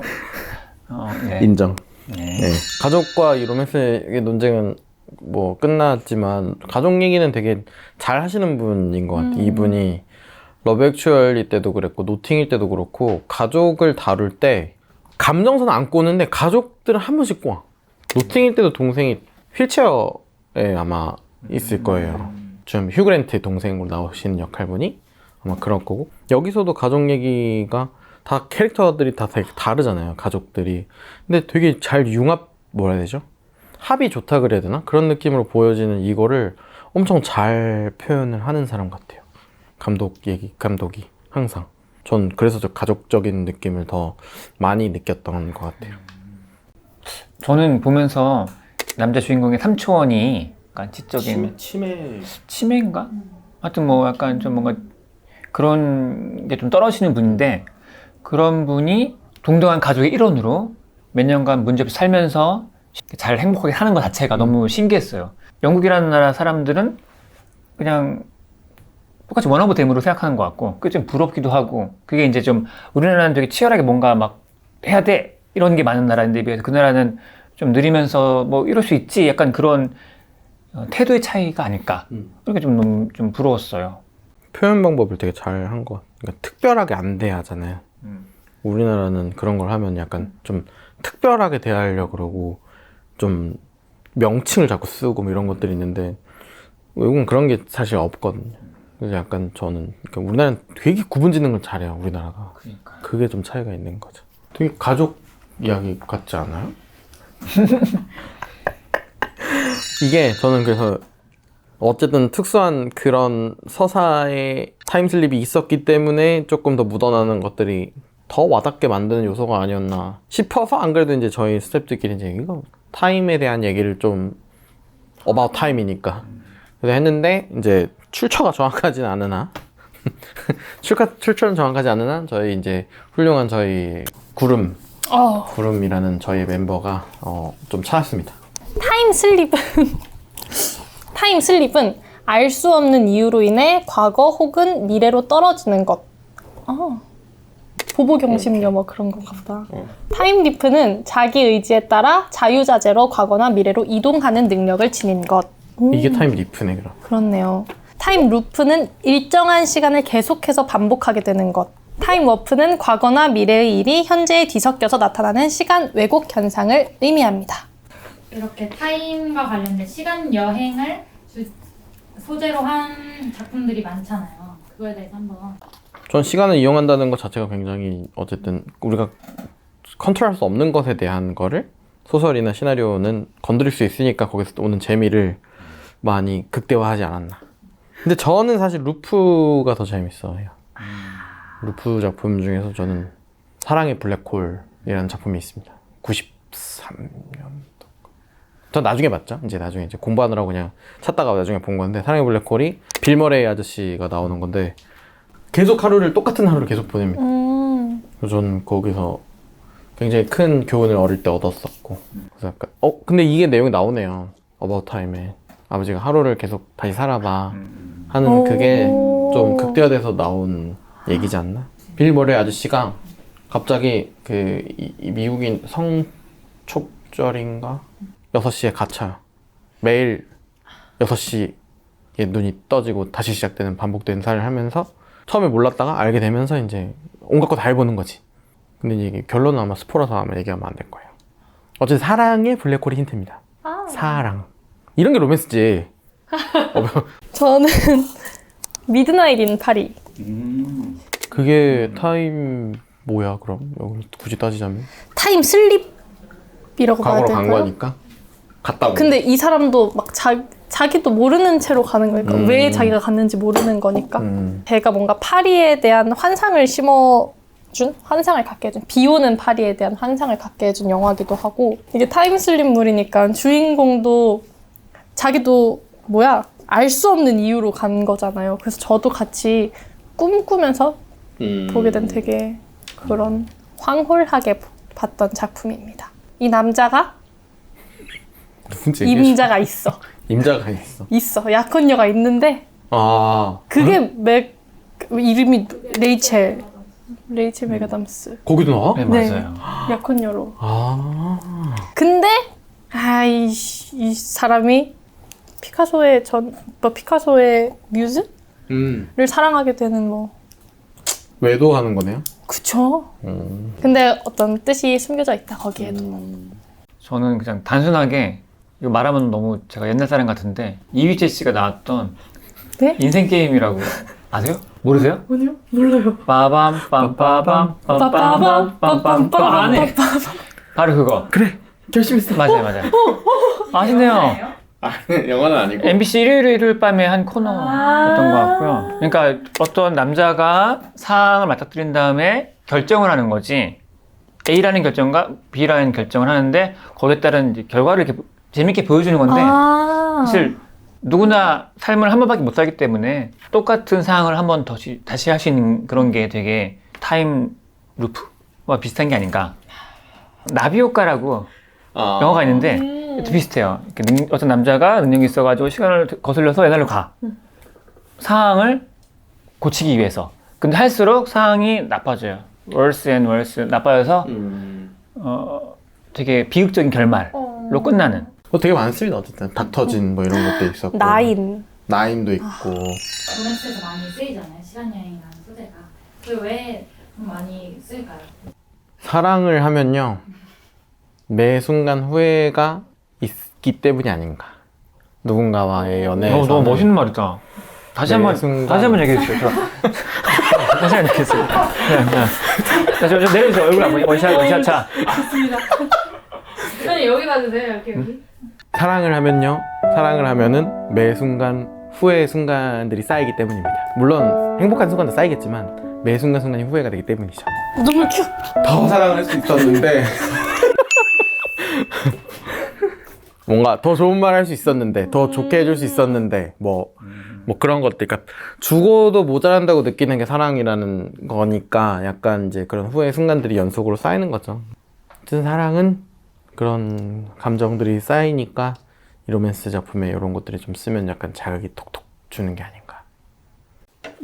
네. 인정. 네. 네. 가족과 이 로맨스의 논쟁은 뭐 끝났지만 가족 얘기는 되게 잘 하시는 분인 것 같아요. 이분이 러브 액츄얼리 때도 그랬고 노팅일 때도 그렇고 가족을 다룰 때 감정선은 안 꼬는데 가족들은 한 번씩 꼬아. 노팅일 때도 동생이 휠체어에 아마 있을 거예요. 좀 휴그랜트의 동생으로 나오시는 역할분이 아마 그럴 거고 여기서도 가족 얘기가 다 캐릭터들이 다 되게 다르잖아요. 가족들이. 근데 되게 잘 뭐라 해야 되죠? 합이 좋다 그래야 되나? 그런 느낌으로 보여지는 이거를 엄청 잘 표현을 하는 사람 같아요. 감독이 항상. 전 그래서 저 가족적인 느낌을 더 많이 느꼈던 것 같아요. 저는 보면서 남자 주인공의 삼촌이 약간 지적인 치매인가? 하여튼 뭐 약간 좀 뭔가 그런 게 좀 떨어지는 분인데 그런 분이 동등한 가족의 일원으로 몇 년간 문제없이 살면서 잘 행복하게 사는 것 자체가 너무 신기했어요. 영국이라는 나라 사람들은 그냥 똑같이 원어브댐으로 생각하는 것 같고 그게 좀 부럽기도 하고 그게 이제 좀 우리나라는 되게 치열하게 뭔가 막 해야 돼 이런 게 많은 나라인데 비해서 그 나라는 좀 느리면서 뭐 이럴 수 있지 약간 그런 태도의 차이가 아닐까 그렇게 좀 너무 좀 부러웠어요. 표현 방법을 되게 잘 한 것 같아요. 그러니까 특별하게 안 대하잖아요. 우리나라는 그런 걸 하면 약간 좀 특별하게 대하려고 그러고 좀 명칭을 자꾸 쓰고 뭐 이런 것들이 있는데 외국은 그런 게 사실 없거든요. 그래서 약간 저는 그러니까 우리나라는 되게 구분 짓는 걸 잘해요. 우리나라가. 그러니까요. 그게 좀 차이가 있는 거죠. 되게 가족 이야기 같지 않아요? 이게 저는 그래서 어쨌든 특수한 그런 서사의 타임슬립이 있었기 때문에 조금 더 묻어나는 것들이 더 와닿게 만드는 요소가 아니었나 싶어서 안 그래도 이제 저희 스태프들끼리 이제 이거 타임에 대한 얘기를 좀 about time이니까 그래서 했는데 이제 출처가 정확하진 않으나 출처는 정확하지 않으나 저희 이제 훌륭한 저희 구름이라는 저희 멤버가 좀 찾았습니다. 타임 타임 슬립은 알 수 없는 이유로 인해 과거 혹은 미래로 떨어지는 것. 보보경심녀 뭐 그런 건가 보다. 타임 리프는 자기 의지에 따라 자유자재로 과거나 미래로 이동하는 능력을 지닌 것. 이게 타임 리프네 그럼. 그렇네요. 타임 루프는 일정한 시간을 계속해서 반복하게 되는 것. 타임 워프는 과거나 미래의 일이 현재에 뒤섞여서 나타나는 시간 왜곡 현상을 의미합니다. 이렇게 타임과 관련된 시간 여행을 소재로 한 작품들이 많잖아요. 그거에 대해서 한번. 전 시간을 이용한다는 것 자체가 굉장히 어쨌든 우리가 컨트롤할 수 없는 것에 대한 거를 소설이나 시나리오는 건드릴 수 있으니까 거기서 오는 재미를 많이 극대화하지 않았나. 근데 저는 사실 루프가 더 재밌어요. 루프 작품 중에서 저는 사랑의 블랙홀이라는 작품이 있습니다. 93년도. 전 나중에 봤죠. 나중에 공부하느라고 그냥 찾다가 나중에 본 건데, 사랑의 블랙홀이 빌 머레이 아저씨가 나오는 건데 계속 똑같은 하루를 계속 보냅니다. 그래서 저는 거기서 굉장히 큰 교훈을 어릴 때 얻었었고, 그래서 약간 근데 이게 내용이 나오네요. 어바웃 타임에 아버지가 하루를 계속 다시 살아봐 하는 그게 좀 극대화돼서 나온 얘기지 않나? 빌 머레이 아저씨가 갑자기 이 미국인 성촉절인가? 6시에 갇혀요. 매일 6시에 눈이 떠지고 다시 시작되는 반복되는 삶을 하면서 처음에 몰랐다가 알게 되면서 이제 온갖 거 다 해보는 거지. 근데 이게 결론은 아마 스포라서 아마 얘기하면 안 될 거예요. 어쨌든 사랑의 블랙홀이 힌트입니다. 사랑. 이런 게 로맨스지. 저는 미드나잇 인 파리. 그게 타임 뭐야 그럼? 여기 굳이 따지자면 타임 슬립이라고 봐야 과거로 될까요? 간 거니까 갔다고. 근데 이 사람도 막 자기도 모르는 채로 가는 거니까 왜 자기가 갔는지 모르는 거니까 걔가 뭔가 파리에 대한 환상을 환상을 갖게 해준, 비 오는 파리에 대한 환상을 갖게 해준 영화기도 하고, 이게 타임슬립물이니까 주인공도 자기도 알 수 없는 이유로 간 거잖아요. 그래서 저도 같이 꿈꾸면서 보게 된 되게 그런 황홀하게 봤던 작품입니다. 이 남자가 누군지 임자가 있어. 임자가 있어. 있어. 약혼녀가 있는데 그게 이름이 레이첼 맥아담스. 거기도 나와? 네, 네. 맞아요. 약혼녀로. 근데 이 사람이 피카소의 뮤즈를 사랑하게 되는 외도하는 거네요. 그쵸. 근데 어떤 뜻이 숨겨져 있다 거기에도. 저는 그냥 단순하게, 이거 말하면 너무 제가 옛날 사람 같은데, 이휘재 씨가 나왔던 네? 인생 게임이라고 아세요? 모르세요? 아니요? 몰라요. 빠밤 빰빠밤 빰빠밤 빰빰빰 안해. 바로 그거. 그래, 결심했어. 맞아요. 아시네요. 영화는 아니고. MBC 일요일 밤에 한 코너였던 것 같고요. 그러니까 어떤 남자가 사항을 맞닥뜨린 다음에 결정을 하는 거지, A라는 결정과 B라는 결정을 하는데 거기에 따른 이제 결과를 이렇게 재밌게 보여주는 건데, 사실 누구나 삶을 한 번밖에 못 살기 때문에 똑같은 상황을 한 번 다시 할 수 있는 그런 게 되게 타임 루프와 비슷한 게 아닌가. 나비 효과라고 영화가 있는데 또 비슷해요. 이렇게 어떤 남자가 능력이 있어가지고 시간을 거슬려서 옛날로 가. 상황을 고치기 위해서. 근데 할수록 상황이 나빠져요. worse and worse 나빠져서 되게 비극적인 결말로 끝나는. 되게 많습니다. 어쨌든 닥터진 이런 것도 있었고, 나인도 있고. 로맨스에서 많이 쓰이잖아요. 시간 여행이라는 소재가. 그게 왜 많이 쓰일까요? 사랑을 하면요, 매 순간 후회가 있기 때문이 아닌가. 누군가와의 연애에서 너무 멋있는 말이다. 다시 한번 얘기해 주세요. 다시 한번 얘기했어요. 저 내려주세요. 얼굴 한번 원샷. 자. 좋습니다. 아니 여기 봐주세요. 여기. 사랑을 하면은 매 순간 후회의 순간들이 쌓이기 때문입니다. 물론 행복한 순간도 쌓이겠지만 매 순간순간이 후회가 되기 때문이죠. 너무 귀여워. 더 사랑할 수 있었는데 뭔가 더 좋은 말 할 수 있었는데, 더 좋게 해줄 수 있었는데, 뭐 그런 것들. 그러니까 죽어도 모자란다고 느끼는 게 사랑이라는 거니까 약간 이제 그런 후회 순간들이 연속으로 쌓이는 거죠. 어쨌든 사랑은 그런 감정들이 쌓이니까 이 로맨스 작품에 이런 것들이 좀 쓰면 약간 자극이 톡톡 주는 게 아닌가.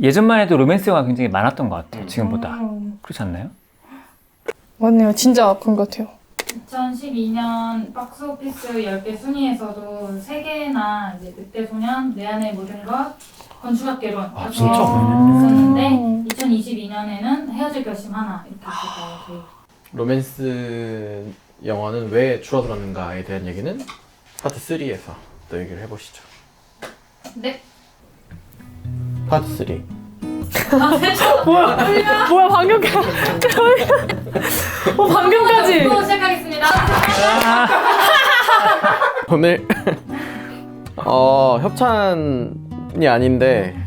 예전만 해도 로맨스 영화가 굉장히 많았던 것 같아요. 지금보다. 그렇지 않나요? 맞네요. 진짜 그런 것 같아요. 2012년 박스오피스 10개 순위에서도 3개나 이제 늑대 소년, 내 안의 모든 것, 건축학개론 이렇게 진짜? 있었는데 2022년에는 헤어질 결심 하나 이렇게 있었어요. 저희. 로맨스 영화는 왜 줄어들었는가에 대한 얘기는 파트 3에서 또 얘기를 해보시죠. 네. 파트 3. 뭐야 방금까지. 방금까지. 또 시작하겠습니다. 오늘 협찬이 아닌데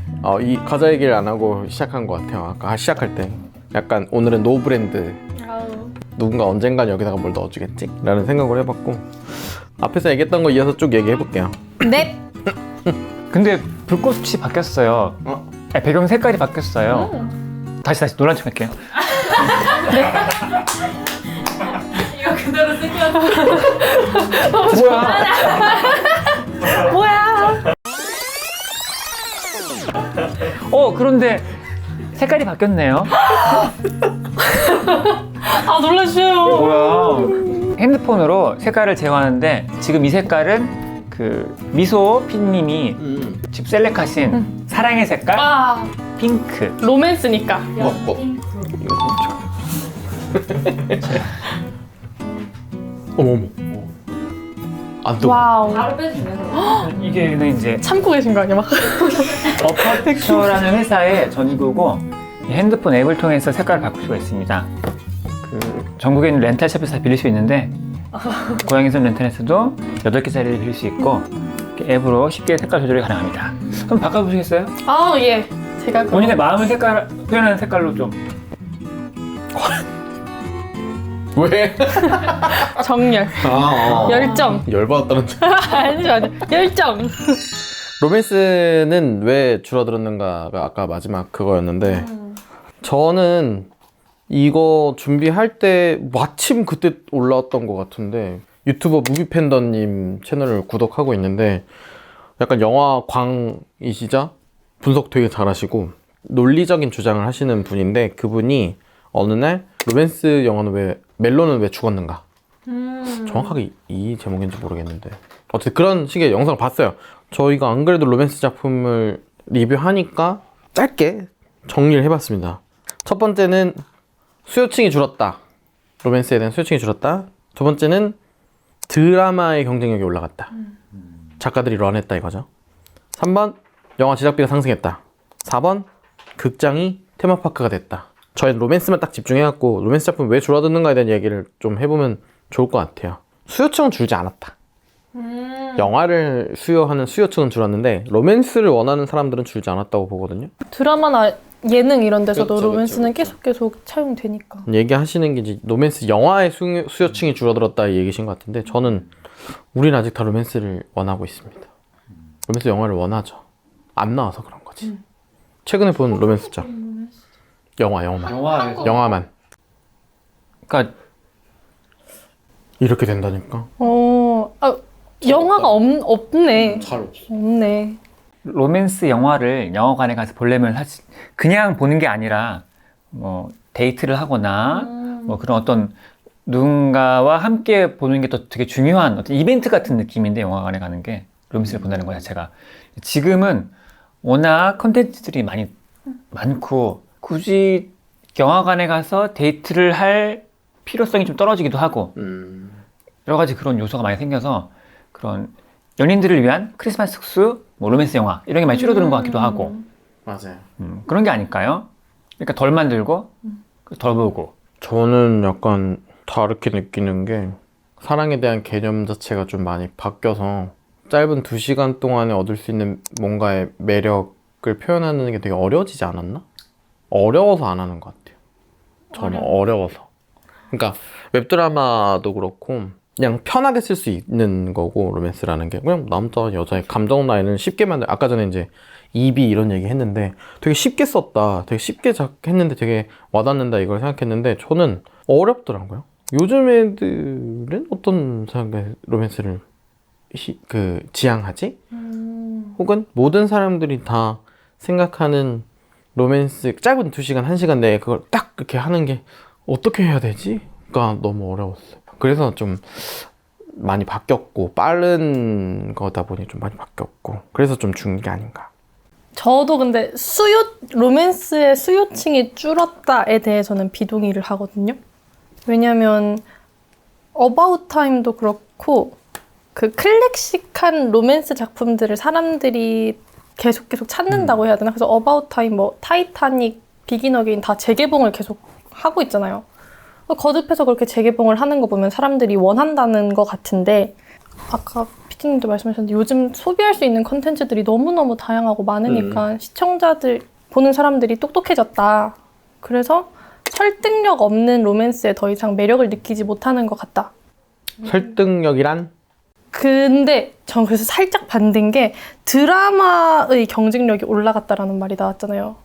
이 과자 얘기를 안 하고 시작한 것 같아요. 아까 시작할 때 약간 오늘은 노 브랜드, 누군가 언젠간 여기다가 뭘 넣어주겠지? 라는 생각을 해봤고 앞에서 얘기했던 거 이어서 쭉 얘기해볼게요. 네. 근데 불꽃이 바뀌었어요. 아니, 배경 색깔이 바뀌었어요. 다시 노란 척 할게요. 이거 그대로 쓸게요. 뭐야? 그런데 색깔이 바뀌었네요. 아 놀라주세요. 뭐야? 핸드폰으로 색깔을 제어하는데 지금 이 색깔은 그 미소 핀님이 집 셀렉하신 사랑의 색깔 아 핑크. 로맨스니까. 핑크. 어머머. 안 돼. 와우. 바로 빼주세요. 이게는 이제 참고 계신 거 아니야 막? 어퍼처라는 회사의 전구고 이 핸드폰 앱을 통해서 색깔을 바꿀 수가 있습니다. 그 전국에 있는 렌탈샵에서 빌릴 수 있는데 고양이선 렌탈에서도 8개짜리를 빌릴 수 있고 이렇게 앱으로 쉽게 색깔 조절이 가능합니다. 그럼 바꿔보시겠어요? 아 예. 제가 그럼 본인의 마음을 색깔 표현하는 색깔로 좀. 왜? 정열, 열정. 열받았다는 줄. 아니죠. 열정. 로맨스는 왜 줄어들었는가가 아까 마지막 그거였는데 저는 이거 준비할 때 마침 그때 올라왔던 것 같은데 유튜버 무비팬더님 채널을 구독하고 있는데 약간 영화 광이시자 분석 되게 잘하시고 논리적인 주장을 하시는 분인데 그분이 어느 날 로맨스 영화는 왜 멜로는 왜 죽었는가 정확하게 이 제목인지 모르겠는데 어쨌든 그런 식의 영상을 봤어요. 저희가 안 그래도 로맨스 작품을 리뷰하니까 짧게 정리를 해봤습니다. 첫 번째는 수요층이 줄었다. 로맨스에 대한 수요층이 줄었다. 두 번째는 드라마의 경쟁력이 올라갔다. 작가들이 런했다 이거죠. 3번 영화 제작비가 상승했다. 4번 극장이 테마파크가 됐다. 저희는 로맨스만 딱 집중해갖고 로맨스 작품 왜 줄어드는가에 대한 얘기를 좀 해보면 좋을 것 같아요. 수요층은 줄지 않았다. 영화를 수요하는 수요층은 줄었는데 로맨스를 원하는 사람들은 줄지 않았다고 보거든요. 드라마나 예능 이런 데서도 그쵸, 로맨스는 그쵸. 계속 차용되니까. 얘기하시는 게 이제 로맨스 영화의 수요층이 줄어들었다 이 얘기신 것 같은데 저는 우리는 아직 다 로맨스를 원하고 있습니다. 로맨스 영화를 원하죠. 안 나와서 그런 거지. 최근에 본 로맨스작 영화만 그러니까 이렇게 된다니까. 영화가 없네. 잘 없어. 없네. 로맨스 영화를 영화관에 가서 보려면 그냥 보는 게 아니라 뭐 데이트를 하거나 뭐 그런 어떤 누군가와 함께 보는 게 더 되게 중요한 어떤 이벤트 같은 느낌인데 영화관에 가는 게 로맨스를 본다는 거 자체가 지금은 워낙 컨텐츠들이 많고 굳이 영화관에 가서 데이트를 할 필요성이 좀 떨어지기도 하고 여러 가지 그런 요소가 많이 생겨서 그런 연인들을 위한 크리스마스 특수 뭐 로맨스 영화 이런 게 많이 줄어드는 것 같기도 하고 맞아요. 그런 게 아닐까요? 그러니까 덜 만들고 덜 보고. 저는 약간 다르게 느끼는 게 사랑에 대한 개념 자체가 좀 많이 바뀌어서 짧은 2시간 동안에 얻을 수 있는 뭔가의 매력을 표현하는 게 되게 어려워지지 않았나? 어려워서 안 하는 것 같아요. 저는 어려워서. 그러니까 웹드라마도 그렇고 그냥 편하게 쓸 수 있는 거고 로맨스라는 게 그냥 남자 여자의 감정 라인을 쉽게 아까 전에 이제 이비 이런 얘기 했는데 되게 쉽게 썼다, 되게 쉽게 했는데 되게 와닿는다 이걸 생각했는데 저는 어렵더라고요. 요즘 애들은 어떤 생각에 로맨스를 지향하지? 혹은 모든 사람들이 다 생각하는 로맨스 짧은 2시간, 1시간 내에 그걸 딱 이렇게 하는 게 어떻게 해야 되지?가 너무 어려웠어요. 그래서 좀 많이 바뀌었고 빠른 거다 보니 좀 많이 바뀌었고 그래서 좀 죽은 게 아닌가. 저도 근데 로맨스의 수요층이 줄었다에 대해서는 비동의를 하거든요. 왜냐면 어바웃 타임도 그렇고 그 클래식한 로맨스 작품들을 사람들이 계속 찾는다고 해야 되나? 그래서 어바웃 타임, 뭐 타이타닉, 비긴 어게인 다 재개봉을 계속 하고 있잖아요. 거듭해서 그렇게 재개봉을 하는 거 보면 사람들이 원한다는 것 같은데 아까 피디님도 말씀하셨는데 요즘 소비할 수 있는 컨텐츠들이 너무너무 다양하고 많으니까 시청자들, 보는 사람들이 똑똑해졌다. 그래서 설득력 없는 로맨스에 더 이상 매력을 느끼지 못하는 것 같다. 설득력이란? 근데 전 그래서 살짝 반대인 게 드라마의 경쟁력이 올라갔다라는 말이 나왔잖아요.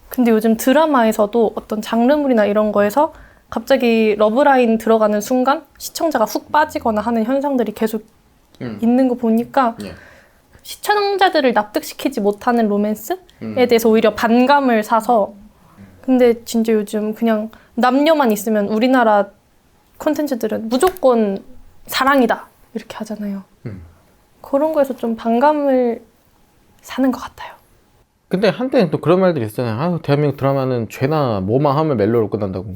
근데 요즘 드라마에서도 어떤 장르물이나 이런 거에서 갑자기 러브라인 들어가는 순간 시청자가 훅 빠지거나 하는 현상들이 계속 있는 거 보니까 시청자들을 납득시키지 못하는 로맨스에 대해서 오히려 반감을 사서 근데 진짜 요즘 그냥 남녀만 있으면 우리나라 콘텐츠들은 무조건 사랑이다 이렇게 하잖아요. 그런 거에서 좀 반감을 사는 것 같아요. 근데 한때는 또 그런 말들이 있잖아요. 아, 대한민국 드라마는 죄나 뭐만 하면 멜로로 끝난다고.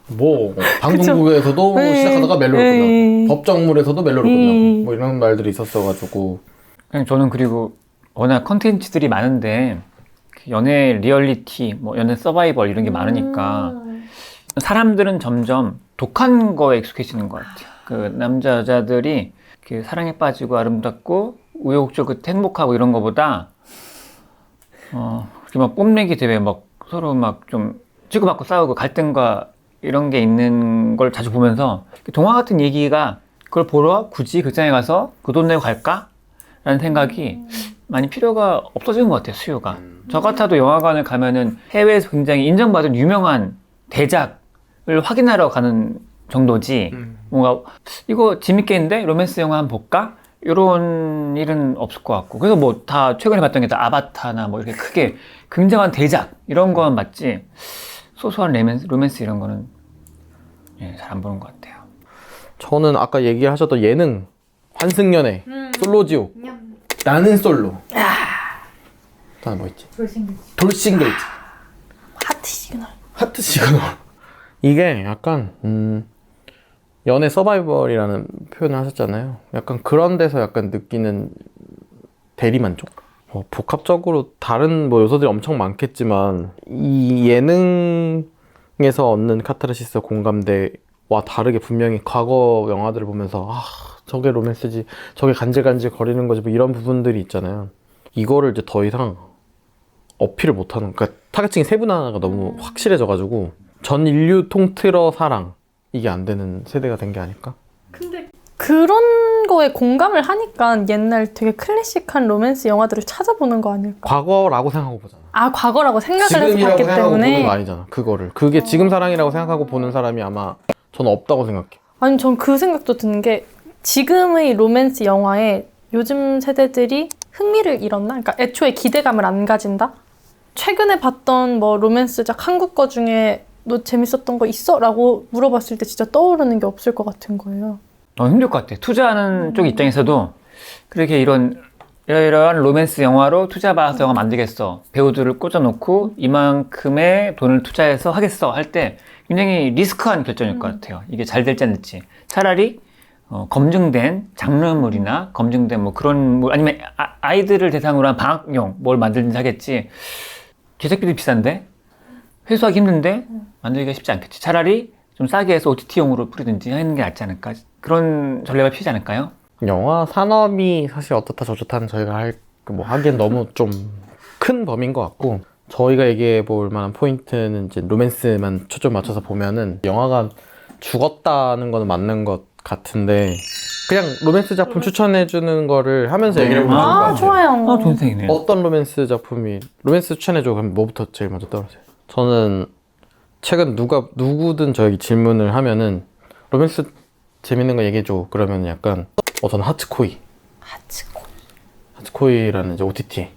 뭐 방송국에서도 그쵸? 시작하다가 멜로로 끝나고 법정물에서도 멜로로 끝나고 뭐 이런 말들이 있었어가지고. 그냥 저는 그리고 워낙 컨텐츠들이 많은데 연애 리얼리티, 뭐 연애 서바이벌 이런 게 많으니까 사람들은 점점 독한 거에 익숙해지는 것 같아요. 그 남자 여자들이 그 사랑에 빠지고 아름답고 우여곡절 끝에 행복하고 이런 거보다 그렇게 막 뽐내기 대회 막 서로 막 좀 치고받고 싸우고 갈등과 이런 게 있는 걸 자주 보면서 동화 같은 얘기가 그걸 보러 굳이 극장에 가서 그 돈 내고 갈까? 라는 생각이 많이 필요가 없어지는 것 같아요, 수요가. 저 같아도 영화관을 가면은 해외에서 굉장히 인정받은 유명한 대작을 확인하러 가는 정도지 뭔가 이거 재밌겠는데? 로맨스 영화 한번 볼까? 이런 일은 없을 것 같고 그래서 뭐 다 최근에 봤던 게 다 아바타나 뭐 이렇게 크게 굉장한 대작 이런 거만 봤지 소소한 로맨스 이런 거는 잘 안 보는 것 같아요. 저는 아까 얘기하셨던 예능 환승연애 솔로지옥 나는 솔로 다음 뭐 있지? 돌싱글즈 하트 시그널. 하트 시그널 이게 약간 연애 서바이벌이라는 표현을 하셨잖아요. 약간 그런 데서 약간 느끼는 대리만족? 뭐 복합적으로 다른 뭐 요소들이 엄청 많겠지만 이 예능에서 얻는 카타르시스 공감대와 다르게 분명히 과거 영화들을 보면서 아 저게 로맨스지 저게 간질간질 거리는 거지 뭐 이런 부분들이 있잖아요. 이거를 이제 더 이상 어필을 못하는 그러니까 타겟층이 세분화가 너무 확실해져가지고 전 인류 통틀어 사랑 이게 안 되는 세대가 된 게 아닐까? 근데 그런 거에 공감을 하니까 옛날 되게 클래식한 로맨스 영화들을 찾아보는 거 아닐까? 과거라고 생각하고 보잖아. 아, 과거라고 생각을 해서 지금이라고 봤기 생각하고 보는 거 때문에. 아니잖아. 그거를 그게 지금 사랑이라고 생각하고 보는 사람이 아마 저는 없다고 생각해. 아니, 전 그 생각도 드는 게 지금의 로맨스 영화에 요즘 세대들이 흥미를 잃었나? 그러니까 애초에 기대감을 안 가진다? 최근에 봤던 뭐 로맨스작 한국 거 중에 너 재밌었던 거 있어? 라고 물어봤을 때 진짜 떠오르는 게 없을 것 같은 거예요. 힘들 것 같아. 투자하는 쪽 입장에서도 그렇게 이러한 로맨스 영화로 투자받아서 영화 만들겠어. 배우들을 꽂아놓고 이만큼의 돈을 투자해서 하겠어 할 때 굉장히 리스크한 결정일 것 같아요. 이게 잘 될지 안 될지. 차라리 검증된 장르물이나 검증된 뭐 그런 물 아니면 아이들을 대상으로 한 방학용 뭘 만들든지 하겠지. 제작비도 비싼데 회수하기 힘든데 만들기가 쉽지 않겠지. 차라리 좀 싸게 해서 OTT용으로 뿌리든지 하는 게 낫지 않을까. 그런 전략을 피우지 않을까요? 영화 산업이 사실 어떻다 저렇다는 저희가 하기엔 너무 좀 큰 범위인 것 같고 저희가 얘기해 볼 만한 포인트는 이제 로맨스만 초점 맞춰서 보면은 영화가 죽었다는 거는 맞는 것 같은데 그냥 로맨스 작품 추천해주는 거를 하면서 얘기를 해보면 좋을 것 같아요. 좋아요. 좋은 생이네요. 어떤 로맨스 작품이 로맨스 추천해줘 그럼 뭐부터 제일 먼저 떠오르세요? 저는 최근 누구든 저에게 질문을 하면은 로맨스 재밌는 거 얘기해줘 그러면 약간 저는 하츠코이. 하츠코. 하츠코이라는 이제 OTT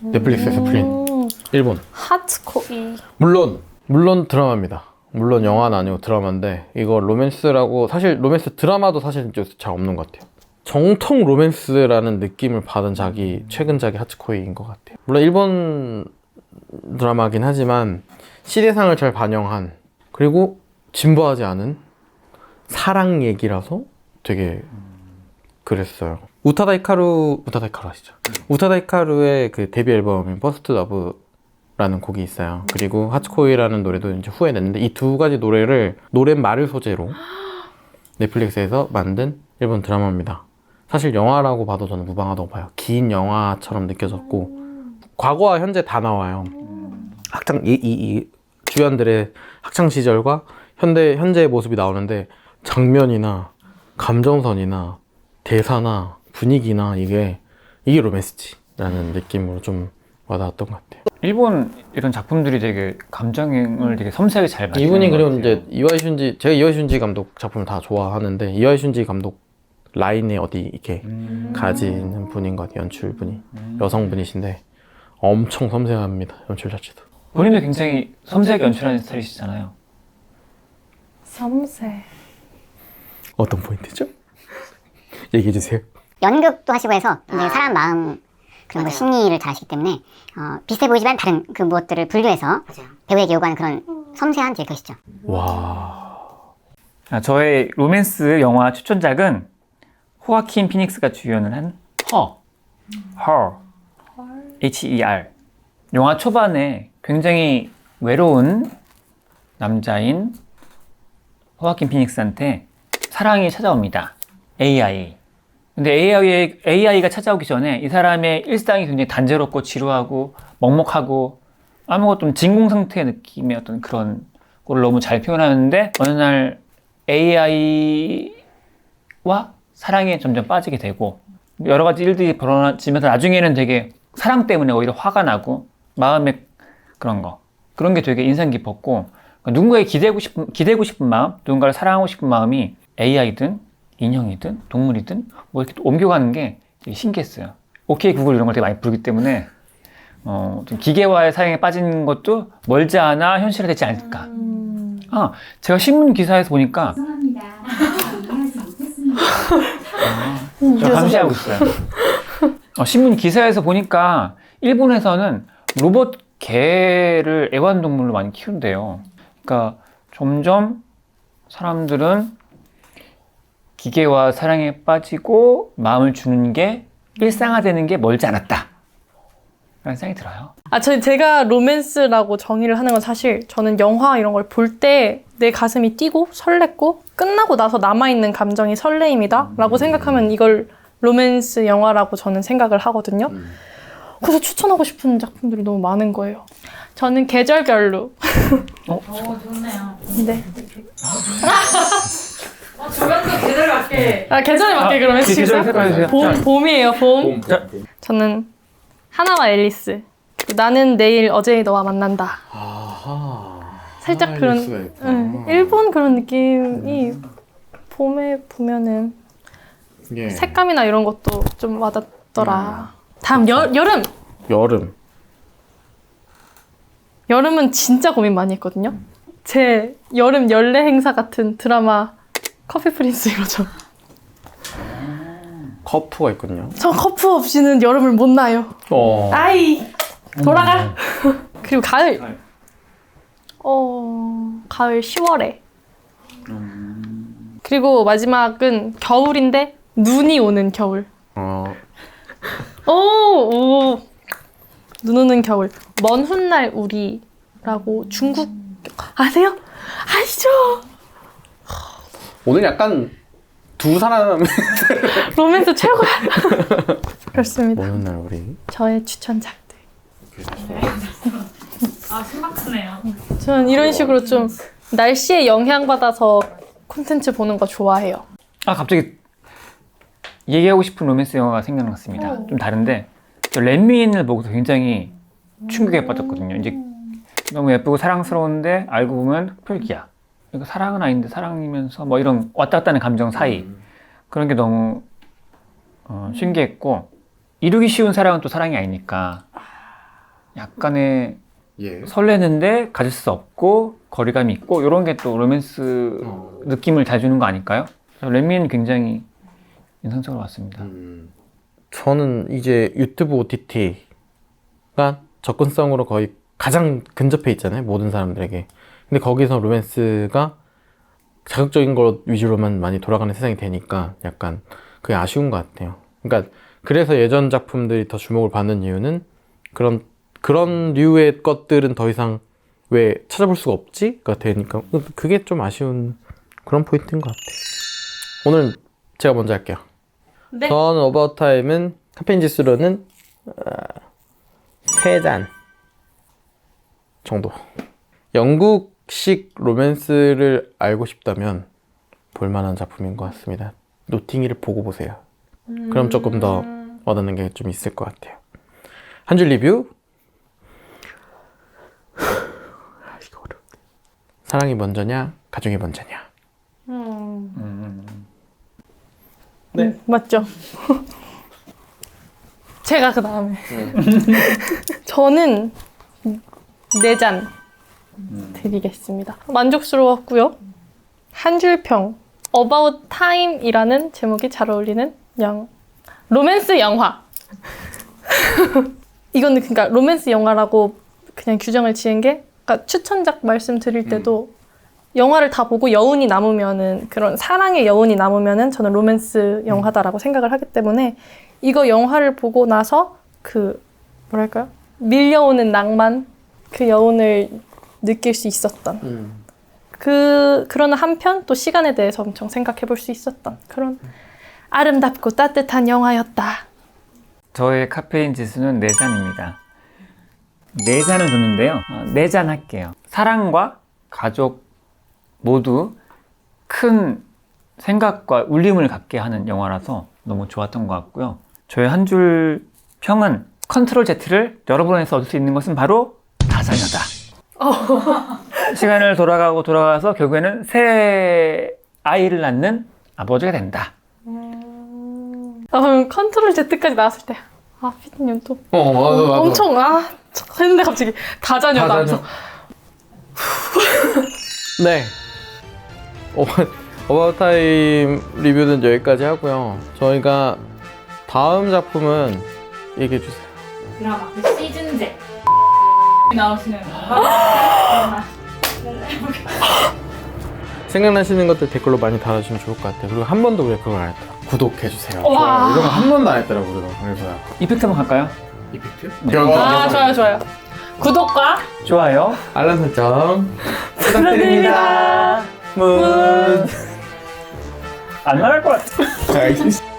넷플릭스에서 풀린 일본. 하츠코이. 물론 드라마입니다. 물론 영화는 아니고 드라마인데 이거 로맨스라고 사실 로맨스 드라마도 사실 잘 없는 것 같아요. 정통 로맨스라는 느낌을 받은 최근작이 하츠코이인 것 같아요. 물론 일본 드라마긴 하지만 시대상을 잘 반영한 그리고 진부하지 않은 사랑 얘기라서 되게 그랬어요. 우타다 히카루 아시죠? 우타다 히카루의 그 데뷔 앨범인 퍼스트 러브라는 곡이 있어요. 그리고 하츠코이라는 노래도 이제 후에 냈는데 이 두 가지 노랫말을 소재로 넷플릭스에서 만든 일본 드라마입니다. 사실 영화라고 봐도 저는 무방하다고 봐요. 긴 영화처럼 느껴졌고 과거와 현재 다 나와요. 이 주연들의 학창 시절과 현재의 모습이 나오는데 장면이나 감정선이나 대사나 분위기나 이게 로맨스지라는 느낌으로 좀 와닿았던 것 같아요. 일본 이런 작품들이 되게 감정을 되게 섬세하게 잘 맞추는 이분이 것 그리고 같아요. 이제 제가 이와이 슌지 감독 작품을 다 좋아하는데 이와이 슌지 감독 라인에 어디 이렇게 가지는 분인 것 같아요. 연출분이 여성분이신데 엄청 섬세합니다. 연출 자체도. 본인도 굉장히 섬세하게 연출하는 스타일이시잖아요. 섬세. 어떤 포인트죠? 얘기해 주세요. 연극도 하시고 해서 굉장히 사람 마음 그런 거 심리를 잘 하시기 때문에 비슷해 보이지만 다른 그 무엇들을 분류해서 배우에게 요구하는 그런 섬세한 디렉터시죠. 와. 저의 로맨스 영화 추천작은 호아킨 피닉스가 주연을 한 Her. H-E-R. 영화 초반에 굉장히 외로운 남자인 호아킨 피닉스한테 사랑이 찾아옵니다. AI. 근데 AI가 찾아오기 전에 이 사람의 일상이 굉장히 단조롭고 지루하고 먹먹하고 아무것도 진공 상태의 느낌의 어떤 그런 걸 너무 잘 표현하는데 어느 날 AI와 사랑에 점점 빠지게 되고 여러 가지 일들이 벌어지면서 나중에는 되게 사랑 때문에 오히려 화가 나고 마음에 그런 게 되게 인상 깊었고 누군가에 기대고 싶은 마음, 누군가를 사랑하고 싶은 마음이 AI든 인형이든 동물이든 뭐 이렇게 옮겨가는 게 되게 신기했어요. 오케이 구글 이런 걸 되게 많이 부르기 때문에 좀 기계와의 사랑에 빠진 것도 멀지 않아 현실화되지 않을까. 제가 신문 기사에서 보니까 저 감시하고 있어요. 신문 기사에서 보니까 일본에서는 로봇 개를 애완동물로 많이 키운대요. 그러니까 점점 사람들은 기계와 사랑에 빠지고 마음을 주는 게 일상화되는 게 멀지 않았다 라는 생각이 들어요. 제가 로맨스라고 정의를 하는 건 사실 저는 영화 이런 걸 볼 때 내 가슴이 뛰고 설렜고 끝나고 나서 남아있는 감정이 설레임이다 라고 생각하면 이걸 로맨스 영화라고 저는 생각을 하거든요. 그래서 추천하고 싶은 작품들이 너무 많은 거예요. 저는 계절별로. 좋네요. 네. 주변도 계절 맞게. 계절에 맞게 그러면 계절 해주세요. 봄이에요, 봄. 저는 하나와 앨리스. 나는 내일 어제의 너와 만난다. 아하. 살짝 그런 일본 그런 느낌이 봄에 보면은 예. 색감이나 이런 것도 좀 와닿더라. 다음 여름. 여름은 진짜 고민 많이 했거든요. 제 여름 연례 행사 같은 드라마 커피 프린스 이거죠. 커프가 있거든요. 저 커프 없이는 여름을 못 나요. 아이 돌아가. 그리고 가을. 가을 10월에. 그리고 마지막은 겨울인데 눈이 오는 겨울. 오, 눈 오는 겨울. 먼 훗날 우리라고 중국 아세요? 아시죠? 오늘 약간 두 사람 로맨스 최고야. 그렇습니다. 먼 훗날 우리. 저의 추천작들. 신박하네요. 저는 이런 식으로 좀 날씨에 영향받아서 콘텐츠 보는 거 좋아해요. 갑자기 얘기하고 싶은 로맨스 영화가 생각났습니다. 좀 다른데 저 렛미인을 보고서 굉장히 충격에 빠졌거든요. 이제 너무 예쁘고 사랑스러운데 알고 보면 흡혈귀야. 이거 사랑은 아닌데 사랑이면서 뭐 이런 왔다 갔다 하는 감정 사이 그런 게 너무 신기했고 이루기 쉬운 사랑은 또 사랑이 아니니까 약간의 예. 설레는데 가질 수 없고 거리감이 있고 이런 게 또 로맨스 느낌을 잘 주는 거 아닐까요? 렛미는 굉장히 인상적으로 왔습니다. 저는 이제 유튜브 OTT가 접근성으로 거의 가장 근접해 있잖아요, 모든 사람들에게. 근데 거기서 로맨스가 자극적인 것 위주로만 많이 돌아가는 세상이 되니까 약간 그게 아쉬운 것 같아요. 그러니까 그래서 예전 작품들이 더 주목을 받는 이유는 그런 류의 것들은 더 이상 왜 찾아볼 수가 없지?가 되니까 그게 좀 아쉬운 그런 포인트인 것 같아요. 오늘 제가 먼저 할게요. 네. 저는 어바웃 타임은 카페인 지수로는 3잔 정도. 영국식 로맨스를 알고 싶다면 볼만한 작품인 것 같습니다. 노팅힐을 보고 보세요. 그럼 조금 더 와닿는 게 좀 있을 것 같아요. 한 줄 리뷰. 이거 어려운데. 사랑이 먼저냐, 가족이 먼저냐. 네. 맞죠? 제가 그 다음에. 저는 4잔 드리겠습니다. 만족스러웠고요. 한 줄평. About Time이라는 제목이 잘 어울리는 로맨스 영화. 이거는 그러니까 로맨스 영화라고 그냥 규정을 지은 게, 그러니까 추천작 말씀드릴 때도 영화를 다 보고 여운이 남으면은, 그런 사랑의 여운이 남으면은 저는 로맨스 영화다라고 생각을 하기 때문에 이거 영화를 보고 나서 그 뭐랄까요? 밀려오는 낭만, 그 여운을 느낄 수 있었던 그러나 한편 또 시간에 대해서 엄청 생각해 볼 수 있었던 그런 아름답고 따뜻한 영화였다. 저의 카페인 지수는 4잔입니다. 4잔을 줬는데요. 4잔 할게요. 사랑과 가족 모두 큰 생각과 울림을 갖게 하는 영화라서 너무 좋았던 것 같고요. 저의 한 줄 평은 컨트롤 Z를 여러 번에서 얻을 수 있는 것은 바로 다자녀다. 시간을 돌아가서 결국에는 새 아이를 낳는 아버지가 된다. 그럼 컨트롤 Z까지 나왔을 때 피디님 또 맞아. 엄청 했는데 갑자기 다자녀다 하면서 네. 어바웃 타임 리뷰는 여기까지 하고요. 저희가 다음 작품은 얘기해 주세요. 드라마 그 시즌제 나오시는 생각나시는 것들 댓글로 많이 달아주시면 좋을 것 같아요. 그리고 한 번도 우리가 그걸 안 했다. 구독해 주세요. 와. 이런 거 한 번도 안 했더라고 우리가. 그래서 약간 이펙트 한번 갈까요? 이펙트? 좋아요. 구독과 좋아요. 알람 설정 부탁드립니다. 문. 안 나갈 것 같아. 알겠습니다.